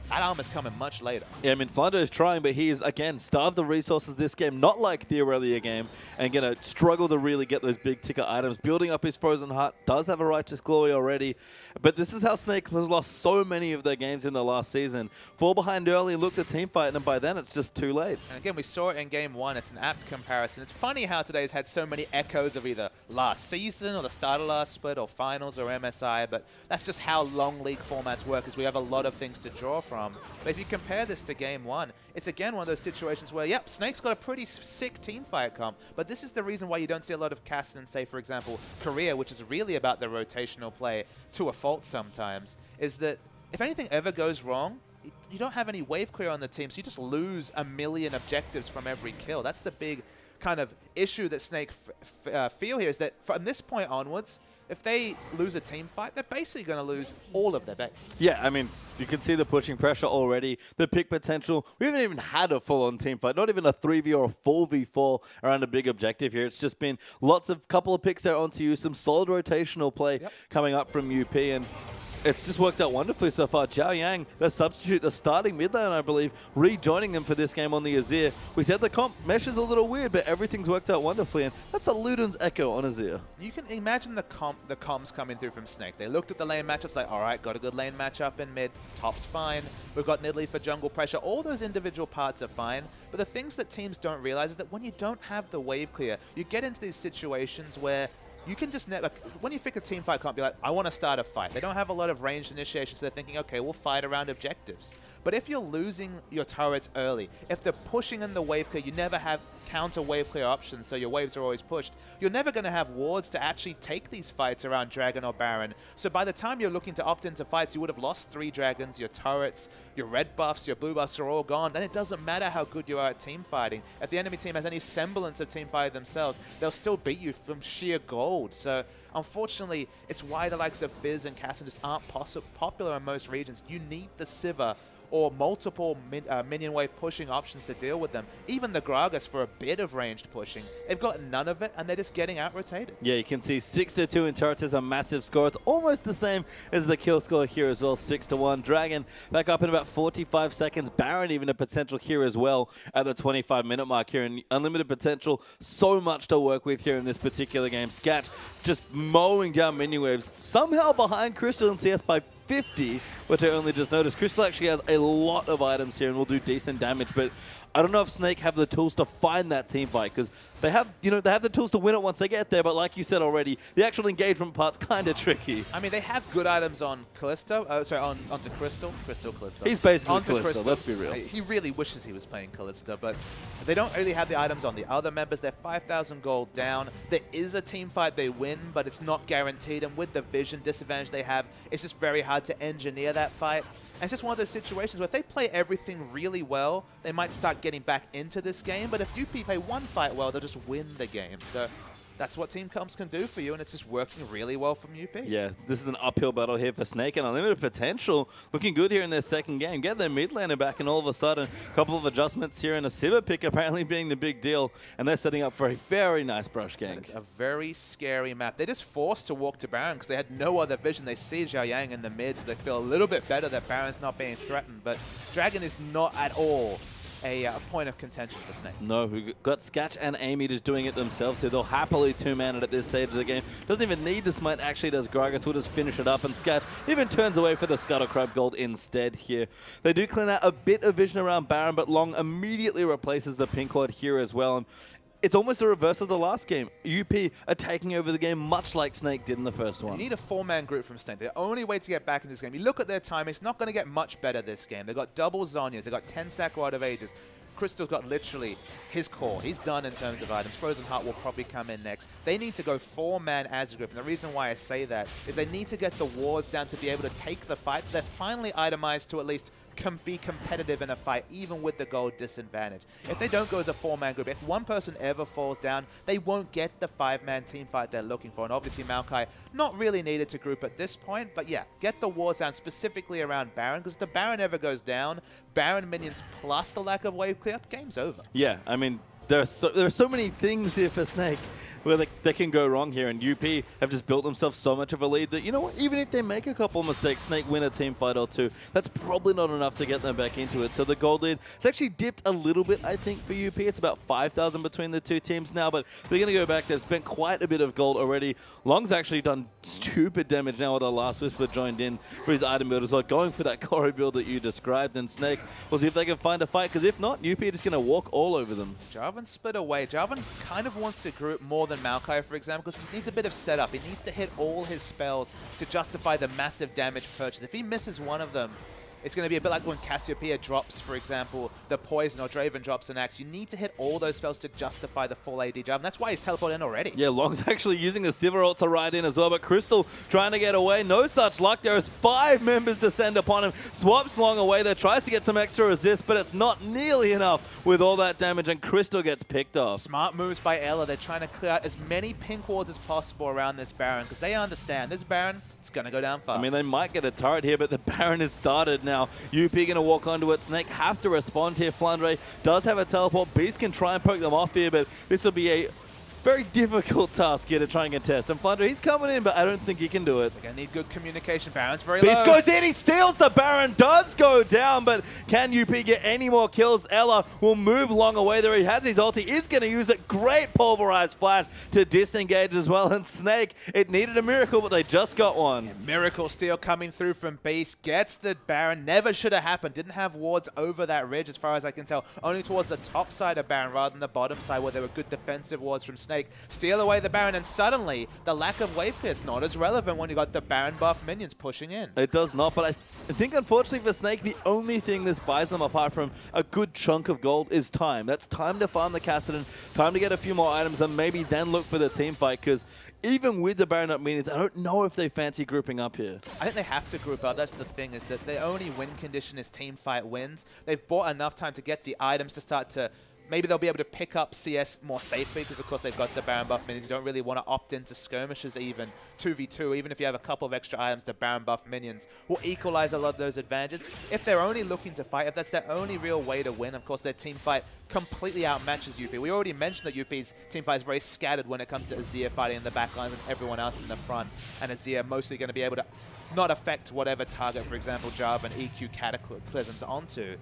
[SPEAKER 1] That armor's coming much later.
[SPEAKER 2] Yeah, I mean, Flandre is trying, but he is, again, starved of resources this game, not like the earlier game, and going to struggle to really get those big ticket items. Building up his Frozen Heart, does have a Righteous Glory already, but this is how Snake has lost so many of their games in the last season. Fall behind early, looked at teamfight, and by then it's just too late.
[SPEAKER 1] And again, we saw it in Game 1. It's an apt comparison. It's funny how today's had so many echoes of either last season or the start of last split or finals or MSI, but that's just how long league formats work, is we have a lot of things to draw from. But if you compare this to Game 1, it's again one of those situations where, yep, Snake's got a pretty sick teamfight comp, but this is the reason why you don't see a lot of cast in, say, for example, Korea, which is really about the rotational play to a fault sometimes, is that if anything ever goes wrong, you don't have any wave clear on the team, so you just lose a million objectives from every kill. That's the big kind of issue that Snake feel here, is that from this point onwards, if they lose a team fight, they're basically going to lose all of their base.
[SPEAKER 2] Yeah, I mean, you can see the pushing pressure already, the pick potential. We haven't even had a full-on team fight, not even a 3v or a 4v4 around a big objective here. It's just been couple of picks there onto you, some solid rotational play coming up from UP, and it's just worked out wonderfully so far. Zhao Yang, the substitute, the starting mid lane, I believe, rejoining them for this game on the Azir. We said the comp mesh is a little weird, but everything's worked out wonderfully, and that's a Luden's echo on Azir.
[SPEAKER 1] You can imagine the comms coming through from Snake. They looked at the lane matchups like, all right, got a good lane matchup in mid, top's fine. We've got Nidalee for jungle pressure. All those individual parts are fine, but the things that teams don't realize is that when you don't have the wave clear, you get into these situations where you can just never, when you pick a team fight, can't be like, I want to start a fight. They don't have a lot of ranged initiation, so they're thinking, okay, we'll fight around objectives. But if you're losing your turrets early, if they're pushing in the wave clear, you never have counter wave clear options, so your waves are always pushed. You're never going to have wards to actually take these fights around Dragon or Baron. So by the time you're looking to opt into fights, you would have lost 3 dragons, your turrets, your red buffs, your blue buffs are all gone. Then it doesn't matter how good you are at team fighting. If the enemy team has any semblance of team fighting themselves, they'll still beat you from sheer gold. So unfortunately, it's why the likes of Fizz and Cassin just aren't popular in most regions. You need the Sivir or multiple minion wave pushing options to deal with them. Even the Gragas for a bit of ranged pushing. They've got none of it, and they're just getting out-rotated.
[SPEAKER 2] Yeah, you can see 6-2 in turrets is a massive score. It's almost the same as the kill score here as well, 6-1. Dragon back up in about 45 seconds. Baron even a potential here as well at the 25-minute mark here. And Unlimited Potential, so much to work with here in this particular game. Scat just mowing down minion waves. Somehow behind Crystal and CS by 50, which I only just noticed. Crystal actually has a lot of items here and will do decent damage, but I don't know if Snake have the tools to find that team fight, because they have, they have the tools to win it once they get there, but like you said already, the actual engagement part's kind of tricky.
[SPEAKER 1] I mean, they have good items on Callisto, onto Crystal. Callisto.
[SPEAKER 2] He's basically
[SPEAKER 1] onto
[SPEAKER 2] Callisto, let's be real.
[SPEAKER 1] He really wishes he was playing Callisto, but they don't really have the items on the other members. They're 5,000 gold down. There is a team fight they win, but it's not guaranteed, and with the vision disadvantage they have, it's just very hard to engineer that fight. And it's just one of those situations where if they play everything really well, they might start getting back into this game. But if UP play one fight well, they'll just win the game. So that's what team comps can do for you, and it's just working really well from UP.
[SPEAKER 2] Yeah, this is an uphill battle here for Snake, and Unlimited Potential looking good here in their second game. Get their mid laner back, and all of a sudden, a couple of adjustments here, and a Sivir pick apparently being the big deal, and they're setting up for a very nice brush gank.
[SPEAKER 1] It's a very scary map. They're just forced to walk to Baron because they had no other vision. They see Zhao Yang in the mid, so they feel a little bit better that Baron's not being threatened, but Dragon is not at all a point of contention for Snake.
[SPEAKER 2] No, we got Sketch and Amy just doing it themselves here. They'll happily two-man it at this stage of the game. Doesn't even need the smite, actually does Gragas. Will just finish it up, and Sketch even turns away for the Scuttle Crab Gold instead here. They do clean out a bit of vision around Baron, but Long immediately replaces the pink ward here as well. And it's almost a reverse of the last game. UP are taking over the game much like Snake did in the first one.
[SPEAKER 1] You need a 4-man group from Snake. The only way to get back in this game, you look at their time, it's not going to get much better this game. They've got double Zonyas, they've got 10-stack Rod of Ages. Crystal's got literally his core. He's done in terms of items. Frozen Heart will probably come in next. They need to go 4-man as a group. And the reason why I say that is they need to get the wards down to be able to take the fight. They're finally itemized to at least be competitive in a fight, even with the gold disadvantage. If they don't go as a 4-man group, if one person ever falls down, they won't get the 5-man team fight they're looking for. And obviously Maokai not really needed to group at this point, but yeah, get the wards down specifically around Baron, because if the Baron ever goes down, Baron minions plus the lack of wave clear, game's over.
[SPEAKER 2] Yeah, I mean, there are so many things here for Snake where they can go wrong here, and UP have just built themselves so much of a lead that, you know what, even if they make a couple mistakes, Snake win a team fight or two, that's probably not enough to get them back into it. So the gold lead, it's actually dipped a little bit, I think, for UP. It's about 5,000 between the two teams now, but they're going to go back. They've spent quite a bit of gold already. Long's actually done stupid damage now with the Last Whisper joined in for his item build as well, going for that Corey build that you described, and Snake, we'll see if they can find a fight, because if not, UP are just going to walk all over them.
[SPEAKER 1] Jarvan split away. Jarvan kind of wants to group more than Maokai, for example, because he needs a bit of setup. He needs to hit all his spells to justify the massive damage purchase. If he misses one of them, it's going to be a bit like when Cassiopeia drops, for example, the poison, or Draven drops an axe. You need to hit all those spells to justify the full AD Jarvan. That's why he's teleported in already. Yeah,
[SPEAKER 2] Long's actually using the Sivir ult to ride in as well, but Crystal trying to get away. No such luck. There is 5 members descend upon him. Swaps Long away there, tries to get some extra resist, but it's not nearly enough with all that damage, and Crystal gets picked off.
[SPEAKER 1] Smart moves by Ela. They're trying to clear out as many pink wards as possible around this Baron, because they understand this Baron, it's going to go down fast.
[SPEAKER 2] I mean, they might get a turret here, but the Baron has started now. UP going to walk onto it. Snake have to respond here. Flandre does have a teleport. Beast can try and poke them off here, but this will be a very difficult task here to try and contest. And Flandre, he's coming in, but I don't think he can do it.
[SPEAKER 1] They're going to need good communication. Baron's very
[SPEAKER 2] Beast
[SPEAKER 1] low.
[SPEAKER 2] goes in, he steals the Baron, does go down, but can UP get any more kills? Ela will move Long away there. He has his ult. He is going to use it. Great pulverized flash to disengage as well. And Snake, it needed a miracle, but they just got one.
[SPEAKER 1] Yeah, miracle steal coming through from Beast. Gets the Baron. Never should have happened. Didn't have wards over that ridge as far as I can tell. Only towards the top side of Baron rather than the bottom side where there were good defensive wards from Snake. Steal away the Baron, and suddenly the lack of wave clear is not as relevant when you got the Baron buff minions pushing in.
[SPEAKER 2] It does not, but I think unfortunately for Snake, the only thing this buys them apart from a good chunk of gold is time. That's time to farm the Kassadin, time to get a few more items, and maybe then look for the team fight, because even with the Baron up minions, I don't know if they fancy grouping up here.
[SPEAKER 1] I think they have to group up. That's the thing, is that the only win condition is team fight wins. They've bought enough time to get the items to start to... Maybe they'll be able to pick up CS more safely because, of course, they've got the Baron buff minions. You don't really want to opt into skirmishes even, 2v2. Even if you have a couple of extra items, the Baron buff minions will equalize a lot of those advantages. If they're only looking to fight, if that's their only real way to win, of course, their team fight completely outmatches UP. We already mentioned that UP's team fight is very scattered when it comes to Azir fighting in the back line with everyone else in the front. And Azir mostly going to be able to not affect whatever target, for example, Jarvan EQ Cataclysms onto.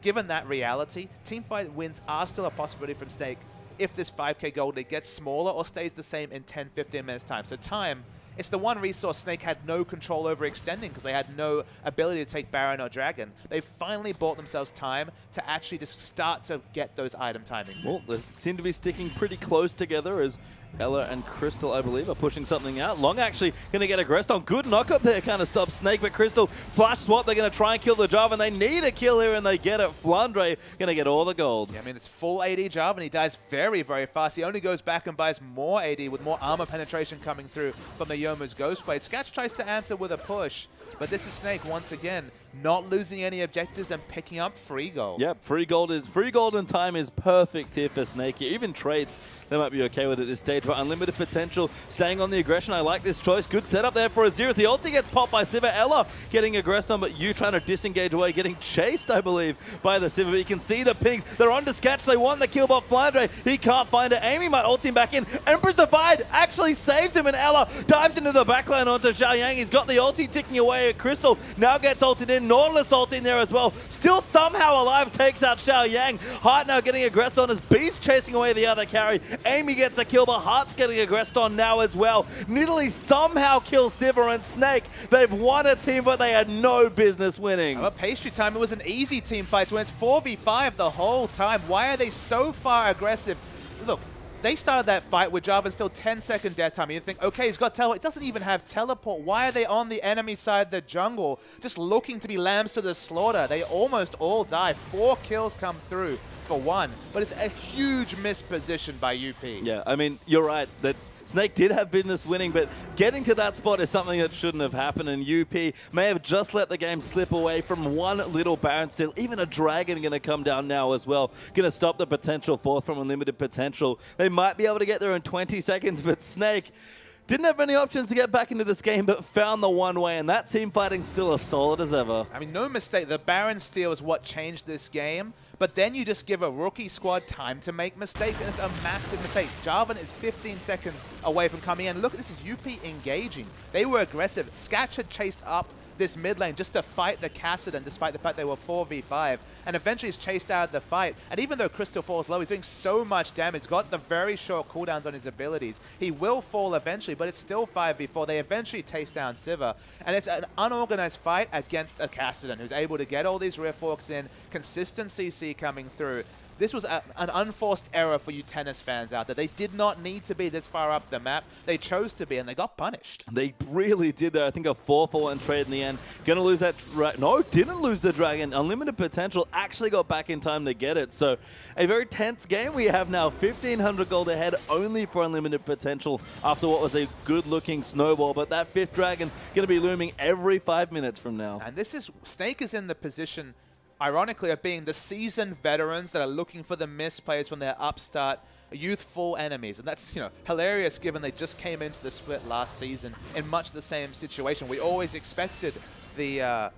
[SPEAKER 1] Given that reality, teamfight wins are still a possibility from Snake if this 5k gold lead gets smaller or stays the same in 10-15 minutes time. So time, it's the one resource Snake had no control over extending because they had no ability to take Baron or Dragon. They finally bought themselves time to actually just start to get those item timings.
[SPEAKER 2] Well, they seem to be sticking pretty close together as Ela and Crystal, I believe, are pushing something out. Long actually going to get aggressed on. Good knock up there, kind of stops Snake, but Crystal flash swap. They're going to try and kill the Jarvan. They need a kill here, and they get it. Flandre going to get all the gold.
[SPEAKER 1] Yeah, I mean, it's full AD Jarvan. He dies very, very fast. He only goes back and buys more AD with more armor penetration coming through from the Yomu's Ghostblade. Sketch tries to answer with a push, but this is Snake once again not losing any objectives and picking up free gold.
[SPEAKER 2] Yep, free gold and time is perfect here for Snake. Even trades, they might be okay with it at this stage, but unlimited potential, staying on the aggression. I like this choice. Good setup there for Azir. The ulti gets popped by Sivir. Ela getting aggressed on, but you trying to disengage away, getting chased, I believe, by the Sivir. But you can see the pings. They're on to Sketch. They want the kill, but Flandre, he can't find it. Amy might ult him back in. Emperor's Divide actually saves him, and Ela dives into the backline onto Xiao Yang. He's got the ulti ticking away at Crystal. Now gets ulted in. in. Nautilus ulting there as well. Still somehow alive, takes out Xiao Yang. Heart now getting aggressed on as Beast chasing away the other carry. Amy gets a kill, but Heart's getting aggressed on now as well. Nidalee somehow kills Sivir and Snake. They've won a team, but they had no business winning.
[SPEAKER 1] Well, Pastry time, it was an easy team fight to win. It's 4v5 the whole time. Why are they so far aggressive? Look, they started that fight with Jarvan still 10-second death time. You think, okay, he's got teleport. It doesn't even have teleport. Why are they on the enemy side of the jungle, just looking to be lambs to the slaughter? They almost all die. 4 kills come through for 1, but it's a huge misposition by UP.
[SPEAKER 2] Yeah, I mean, you're right that Snake did have business winning, but getting to that spot is something that shouldn't have happened, and UP may have just let the game slip away from one little Baron steal. Even a Dragon going to come down now as well. Going to stop the potential fourth from Unlimited Potential. They might be able to get there in 20 seconds, but Snake didn't have many options to get back into this game, but found the one way, and that team fighting still as solid as ever.
[SPEAKER 1] I mean, no mistake. The Baron steal is what changed this game, but then you just give a rookie squad time to make mistakes, and it's a massive mistake. Jarvan is 15 seconds away from coming in. Look, this is UP engaging. They were aggressive. Sketch had chased up this mid lane just to fight the Kassadin, despite the fact they were 4v5, and eventually he's chased out of the fight. And even though Crystal falls low, he's doing so much damage, got the very short cooldowns on his abilities. He will fall eventually, but it's still 5v4. They eventually chase down Sivir, and it's an unorganized fight against a Kassadin who's able to get all these rift walks in, consistent CC coming through. This was an unforced error for you tennis fans out there. They did not need to be this far up the map. They chose to be, and they got punished.
[SPEAKER 2] They really did there. I think a 4-for-1 trade in the end. Gonna lose that. No, didn't lose the Dragon. Unlimited Potential actually got back in time to get it. So a very tense game. We have now 1,500 gold ahead only for Unlimited Potential after what was a good-looking snowball. But that 5th Dragon gonna be looming every 5 minutes from now.
[SPEAKER 1] And this is, Snake is in the position, ironically, of being the seasoned veterans that are looking for the missed players from their upstart youthful enemies. And that's, you know, hilarious given they just came into the split last season in much the same situation. We always expected the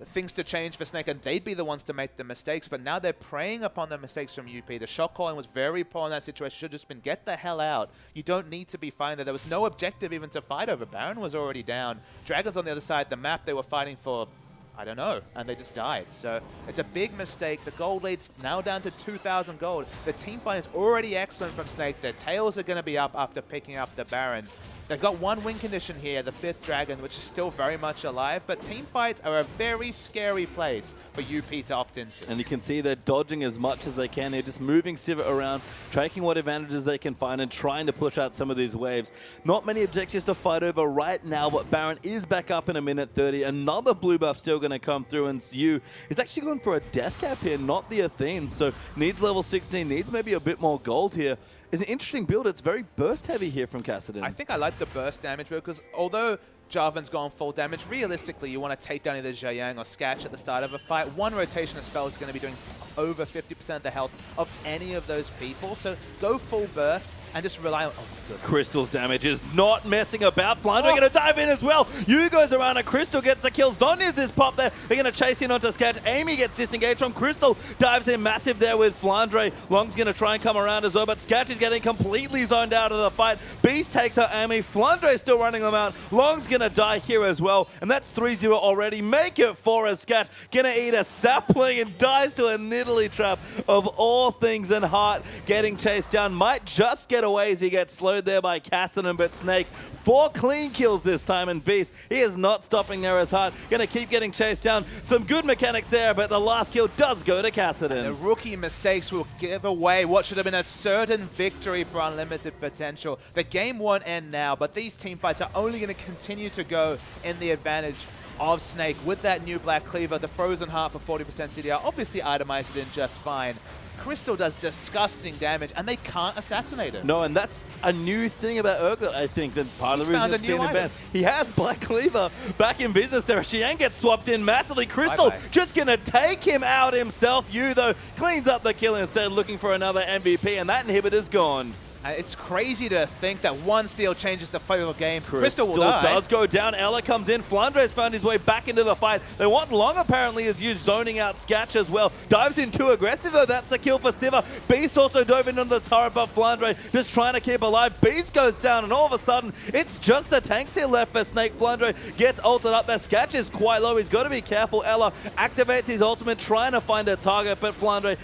[SPEAKER 1] things to change for Snake, and they'd be the ones to make the mistakes, but now they're preying upon the mistakes from UP. The shot calling was very poor in that situation. Should have just been, get the hell out. You don't need to be fighting there. There was no objective even to fight over. Baron was already down. Dragons on the other side of the map, they were fighting for, I don't know, and they just died. So it's a big mistake. The gold lead's now down to 2,000 gold. The team fight is already excellent from Snake. Their tails are going to be up after picking up the Baron. They've got one win condition here, the 5th Dragon, which is still very much alive, but team fights are a very scary place for UP to opt into.
[SPEAKER 2] And you can see they're dodging as much as they can. They're just moving Sivir around, taking what advantages they can find and trying to push out some of these waves. Not many objectives to fight over right now, but Baron is back up in a minute 30. Another blue buff still going to come through, and Yu is actually going for a death cap here, not the Athene. So needs level 16, needs maybe a bit more gold here. It's an interesting build. It's very burst heavy here from Kassadin.
[SPEAKER 1] I think I like the burst damage because although Jarvan's gone full damage, realistically you want to take down either Zhayang or Sketch at the start of a fight. One rotation of spells is going to be doing over 50% of the health of any of those people. So go full burst and just rely on... Oh my goodness.
[SPEAKER 2] Crystal's damage is not messing about. Flandre going to dive in as well. Yu goes around and Crystal gets the kill. Zonya's this pop there. They're going to chase in onto Sketch. Amy gets disengaged from Crystal. Dives in massive there with Flandre. Long's going to try and come around as well, but Sketch is getting completely zoned out of the fight. Beast takes her Amy. Flandre still running them out. Long's going to die here as well, and that's 3-0 already. Make it 4 as Sketch. Gonna eat a sapling and dies to a Nidalee trap of all things, and Heart getting chased down. Might just get away as he gets slowed there by Kassadin, but Snake 4 clean kills this time, and Beast, he is not stopping there as Heart. Gonna keep getting chased down. Some good mechanics there, but the last kill does go to Kassadin.
[SPEAKER 1] The rookie mistakes will give away what should have been a certain victory for Unlimited Potential. The game won't end now, but these team fights are only going to continue to go in the advantage of Snake with that new Black Cleaver, the Frozen Heart for 40% CDR, obviously itemized it in just fine. Crystal does disgusting damage, and they can't assassinate him.
[SPEAKER 2] No, and that's a new thing about Urgot, I think, that part of the reason
[SPEAKER 1] He's
[SPEAKER 2] it's seen
[SPEAKER 1] found a new
[SPEAKER 2] in ban. He has Black Cleaver back in business there. Xiang gets swapped in massively. Crystal just going to take him out himself. Yu, though, cleans up the kill instead, looking for another MVP, and that inhibitor's gone.
[SPEAKER 1] It's crazy to think that one steal changes the fate of the game. Crystal will
[SPEAKER 2] still
[SPEAKER 1] die.
[SPEAKER 2] does go down. Ella comes in. Flandre's found his way back into the fight. They want Long apparently is used zoning out Sketch as well. Dives in too aggressive though. That's the kill for Siva. Beast also dove in on the turret, but Flandre just trying to keep alive. Beast goes down, and all of a sudden it's just the tanks here left for Snake. Flandre gets ulted up. That Sketch is quite low. He's got to be careful. Ella activates his ultimate, trying to find a target, but Flandre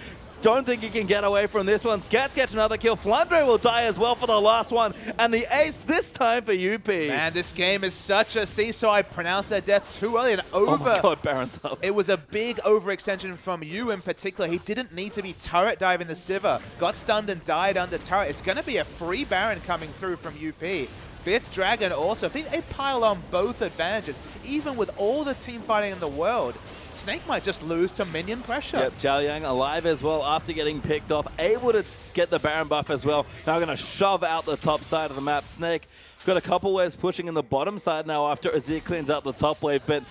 [SPEAKER 2] don't think he can get away from this one. Skats gets another kill. Flandre will die as well for the last one. And the ace this time for UP.
[SPEAKER 1] Man, this game is such a seesaw. I pronounced their death too early and over.
[SPEAKER 2] Oh my god, Baron's up.
[SPEAKER 1] It was a big overextension from you in particular. He didn't need to be turret diving the Siva. Got stunned and died under turret. It's going to be a free Baron coming through from UP. Fifth Dragon also. They pile on both advantages. Even with all the team fighting in the world, Snake might just lose to minion pressure.
[SPEAKER 2] Yep, Zhao Yang alive as well after getting picked off. Able to get the Baron buff as well. Now going to shove out the top side of the map. Snake got a couple waves pushing in the bottom side now after Azir cleans out the top wave. But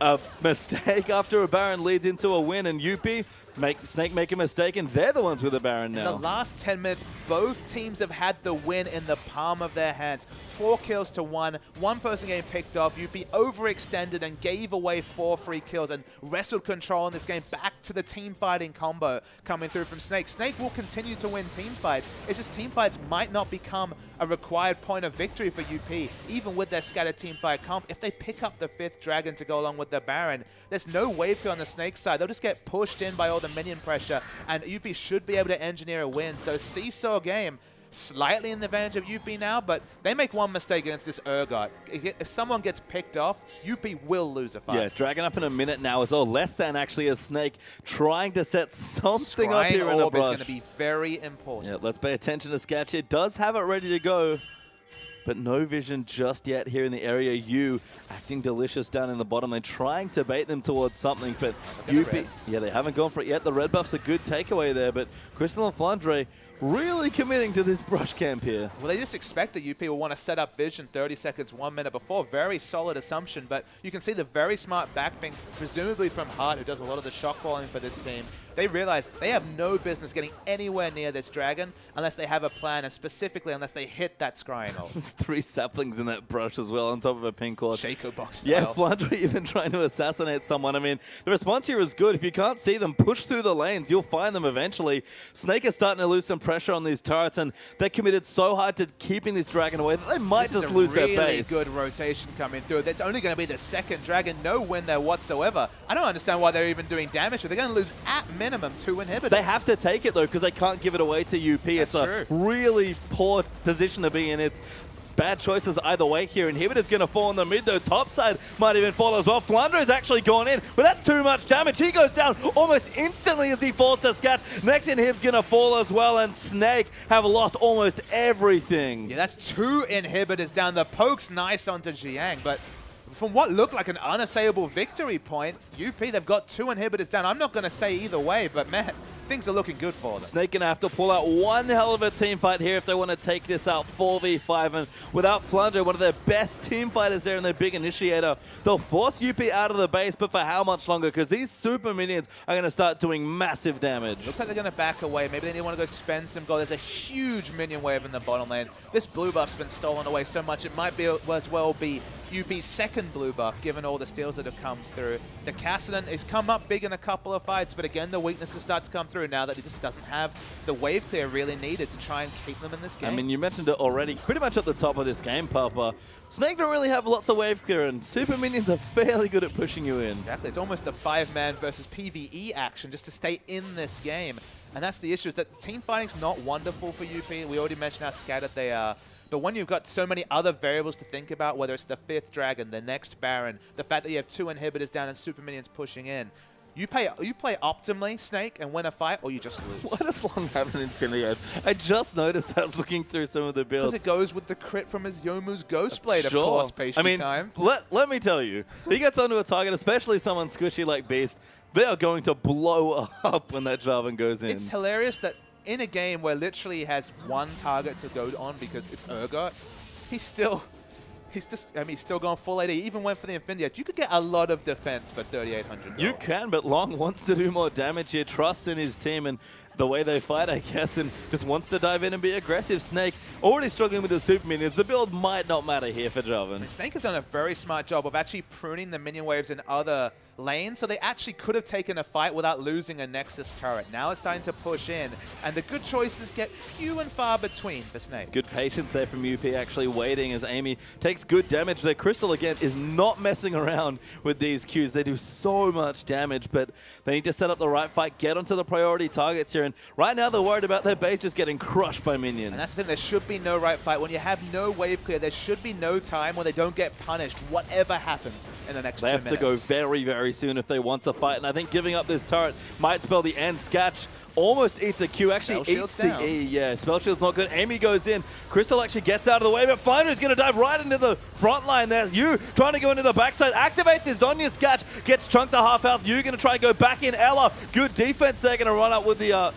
[SPEAKER 2] a mistake after a Baron leads into a win, and UP Snake make a mistake, and they're the ones with the Baron now.
[SPEAKER 1] In the last 10 minutes, both teams have had the win in the palm of their hands. 4 kills to 1. One person getting picked off. UP overextended and gave away 4 free kills and wrestled control in this game back to the team fighting combo coming through from Snake. Snake will continue to win team fights. It's just team fights might not become a required point of victory for UP, even with their scattered team fight comp. If they pick up the 5th Dragon to go along with the Baron, there's no wave clear on the Snake side. They'll just get pushed in by all the minion pressure, and UP should be able to engineer a win. So seesaw game, slightly in the advantage of UP now, but they make one mistake against this Urgot. If someone gets picked off, UP will lose a fight.
[SPEAKER 2] Yeah, Dragon up in a minute now as well. Less than actually a Snake trying to set something
[SPEAKER 1] Scrying
[SPEAKER 2] up here in the brush.
[SPEAKER 1] is going to be very important.
[SPEAKER 2] Yeah, let's pay attention to Sketch. It does have it ready to go, but no vision just yet here in the area. You acting delicious down in the bottom lane, trying to bait them towards something, but UP, yeah, they haven't gone for it yet. The red buff's a good takeaway there, but Crystal and Flandre really committing to this brush camp here.
[SPEAKER 1] Well, they just expect that UP will want to set up vision 30 seconds, 1 minute before. Very solid assumption, but you can see the very smart backpings, presumably from Hart, who does a lot of the shock balling for this team. They realize they have no business getting anywhere near this dragon unless they have a plan, and specifically unless they hit that scrying ult.
[SPEAKER 2] There's 3 saplings in that brush as well on top of a pink cord.
[SPEAKER 1] Shaco box style.
[SPEAKER 2] Yeah, Flandre even trying to assassinate someone. I mean, the response here is good. If you can't see them, push through the lanes. You'll find them eventually. Snake is starting to lose some pressure on these turrets, and they're committed so hard to keeping this dragon away that they might just lose their base.
[SPEAKER 1] Really good rotation coming through. That's only going to be the 2nd dragon. No win there whatsoever. I don't understand why they're even doing damage. They're going to lose at minimum 2 inhibitors.
[SPEAKER 2] They have to take it though, because they can't give it away to UP. It's a really poor position to be in. It's bad choices either way here. Inhibitor's going to fall in the mid though. Top side might even fall as well. Flandre's actually gone in, but that's too much damage. He goes down almost instantly as he falls to Sketch. Next inhib's going to fall as well, and Snake have lost almost everything.
[SPEAKER 1] Yeah, that's 2 inhibitors down. The poke's nice onto Jiang, but from what looked like an unassailable victory point, UP, they've got 2 inhibitors down. I'm not going to say either way, but man, things are looking good for them.
[SPEAKER 2] Snake going to have to pull out one hell of a team fight here if they want to take this out 4v5. And without Flandre, one of their best team fighters there and their big initiator, they'll force UP out of the base, but for how much longer? Because these super minions are going to start doing massive damage.
[SPEAKER 1] Looks like they're going to back away. Maybe they want to go spend some gold. There's a huge minion wave in the bottom lane. This blue buff's been stolen away so much, it might be as well be UP's 2nd blue buff, given all the steals that have come through. The Cassidy has come up big in a couple of fights, but again, the weaknesses start to come through now that he just doesn't have the wave clear really needed to try and keep them in this game.
[SPEAKER 2] I mean, you mentioned it already, pretty much at the top of this game, Papa. Snake don't really have lots of wave clear, and super minions are fairly good at pushing you in.
[SPEAKER 1] Exactly. It's almost a 5-man versus PvE action just to stay in this game. And that's the issue, is that team fighting's not wonderful for UP. We already mentioned how scattered they are. But when you've got so many other variables to think about, whether it's the 5th dragon, the next Baron, the fact that you have 2 inhibitors down and super minions pushing in, you play optimally, Snake, and win a fight, or you just lose.
[SPEAKER 2] Why does Long have an Infinity Edge? I just noticed that. I was looking through some of the builds.
[SPEAKER 1] Because it goes with the crit from his Youmuu's Ghostblade, of course, pastry time.
[SPEAKER 2] Let me tell you, he gets onto a target, especially someone squishy like Beast, they are going to blow up when that Jarvan goes in.
[SPEAKER 1] It's hilarious that in a game where literally he has 1 target to go on because it's Urgot, he's still going full AD. He even went for the Infinity Edge. You could get a lot of defense for 3,800.
[SPEAKER 2] You can, but Long wants to do more damage here. Trusts in his team, and the way they fight, I guess, and just wants to dive in and be aggressive. Snake already struggling with the super minions. The build might not matter here for Joven.
[SPEAKER 1] Snake has done a very smart job of actually pruning the minion waves in other lanes, so they actually could have taken a fight without losing a Nexus turret. Now it's starting to push in, and the good choices get few and far between for Snake.
[SPEAKER 2] Good patience there from UP, actually waiting as Amy takes good damage. Their Crystal, again, is not messing around with these Qs. They do so much damage, but they need to set up the right fight, get onto the priority targets here, and right now they're worried about their base just getting crushed by minions.
[SPEAKER 1] And that's the thing, there should be no right fight. When you have no wave clear, there should be no time where they don't get punished, whatever happens in the next 2 minutes.
[SPEAKER 2] They have to go very, very soon if they want to fight, and I think giving up this turret might spell the end. Sketch almost eats a Q, actually eats the E. Yeah, Spell Shield's not good. Amy goes in. Crystal actually gets out of the way, but Finder is going to dive right into the front line. There's Yu trying to go into the backside. Activates his Zonya. Sketch gets chunked to half health. Yu going to try and go back in. Ella, good defense there. Going to run up with the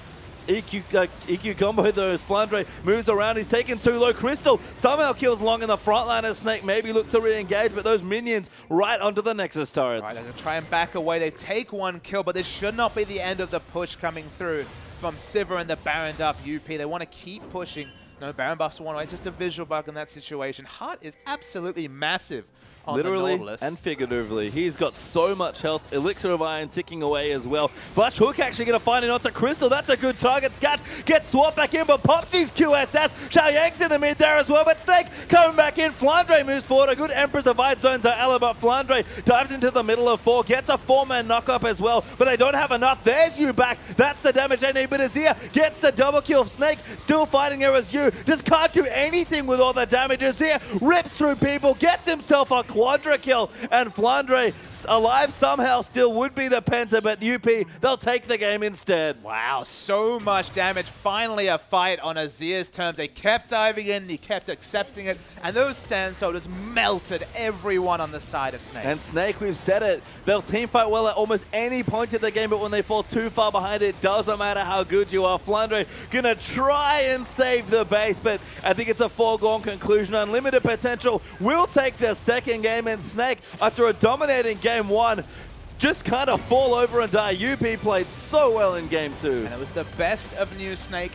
[SPEAKER 2] EQ combo though as Flandre moves around. He's taken too low. Crystal somehow kills Long in the front line as Snake maybe look to re-engage, but those minions right onto the Nexus turrets.
[SPEAKER 1] Right, they're going to try and back away. They take one kill, but this should not be the end of the push coming through from Sivir and the Baron up UP. They want to keep pushing. No, Baron buffs one away. Just a visual bug in that situation. Heart is absolutely massive.
[SPEAKER 2] Literally and figuratively. He's got so much health. Elixir of Iron ticking away as well. Flash Hook actually going to find it onto Crystal. That's a good target. Scat gets swapped back in, but pops his QSS. Xiao Yang's in the mid there as well, but Snake coming back in. Flandre moves forward. A good Empress Divide zones are Ella, but Flandre dives into the middle of 4. Gets a 4-man knock-up as well, but they don't have enough. There's Yu back. That's the damage they need, but Azir gets the double kill. Snake still fighting here as Yu. Just can't do anything with all the damage. Azir rips through people, gets himself a quadra kill, and Flandre alive somehow still would be the Penta, but UP, they'll take the game instead.
[SPEAKER 1] Wow, so much damage. Finally a fight on Azir's terms. They kept diving in, they kept accepting it, and those Sand Soldiers melted everyone on the side of Snake.
[SPEAKER 2] And Snake, we've said it, they'll team fight well at almost any point in the game, but when they fall too far behind, it doesn't matter how good you are. Flandre gonna try and save the base, but I think it's a foregone conclusion. Unlimited potential will take the second game, and Snake, after a dominating game 1, just kind of fall over and die. UP played so well in game 2.
[SPEAKER 1] And it was the best of new Snake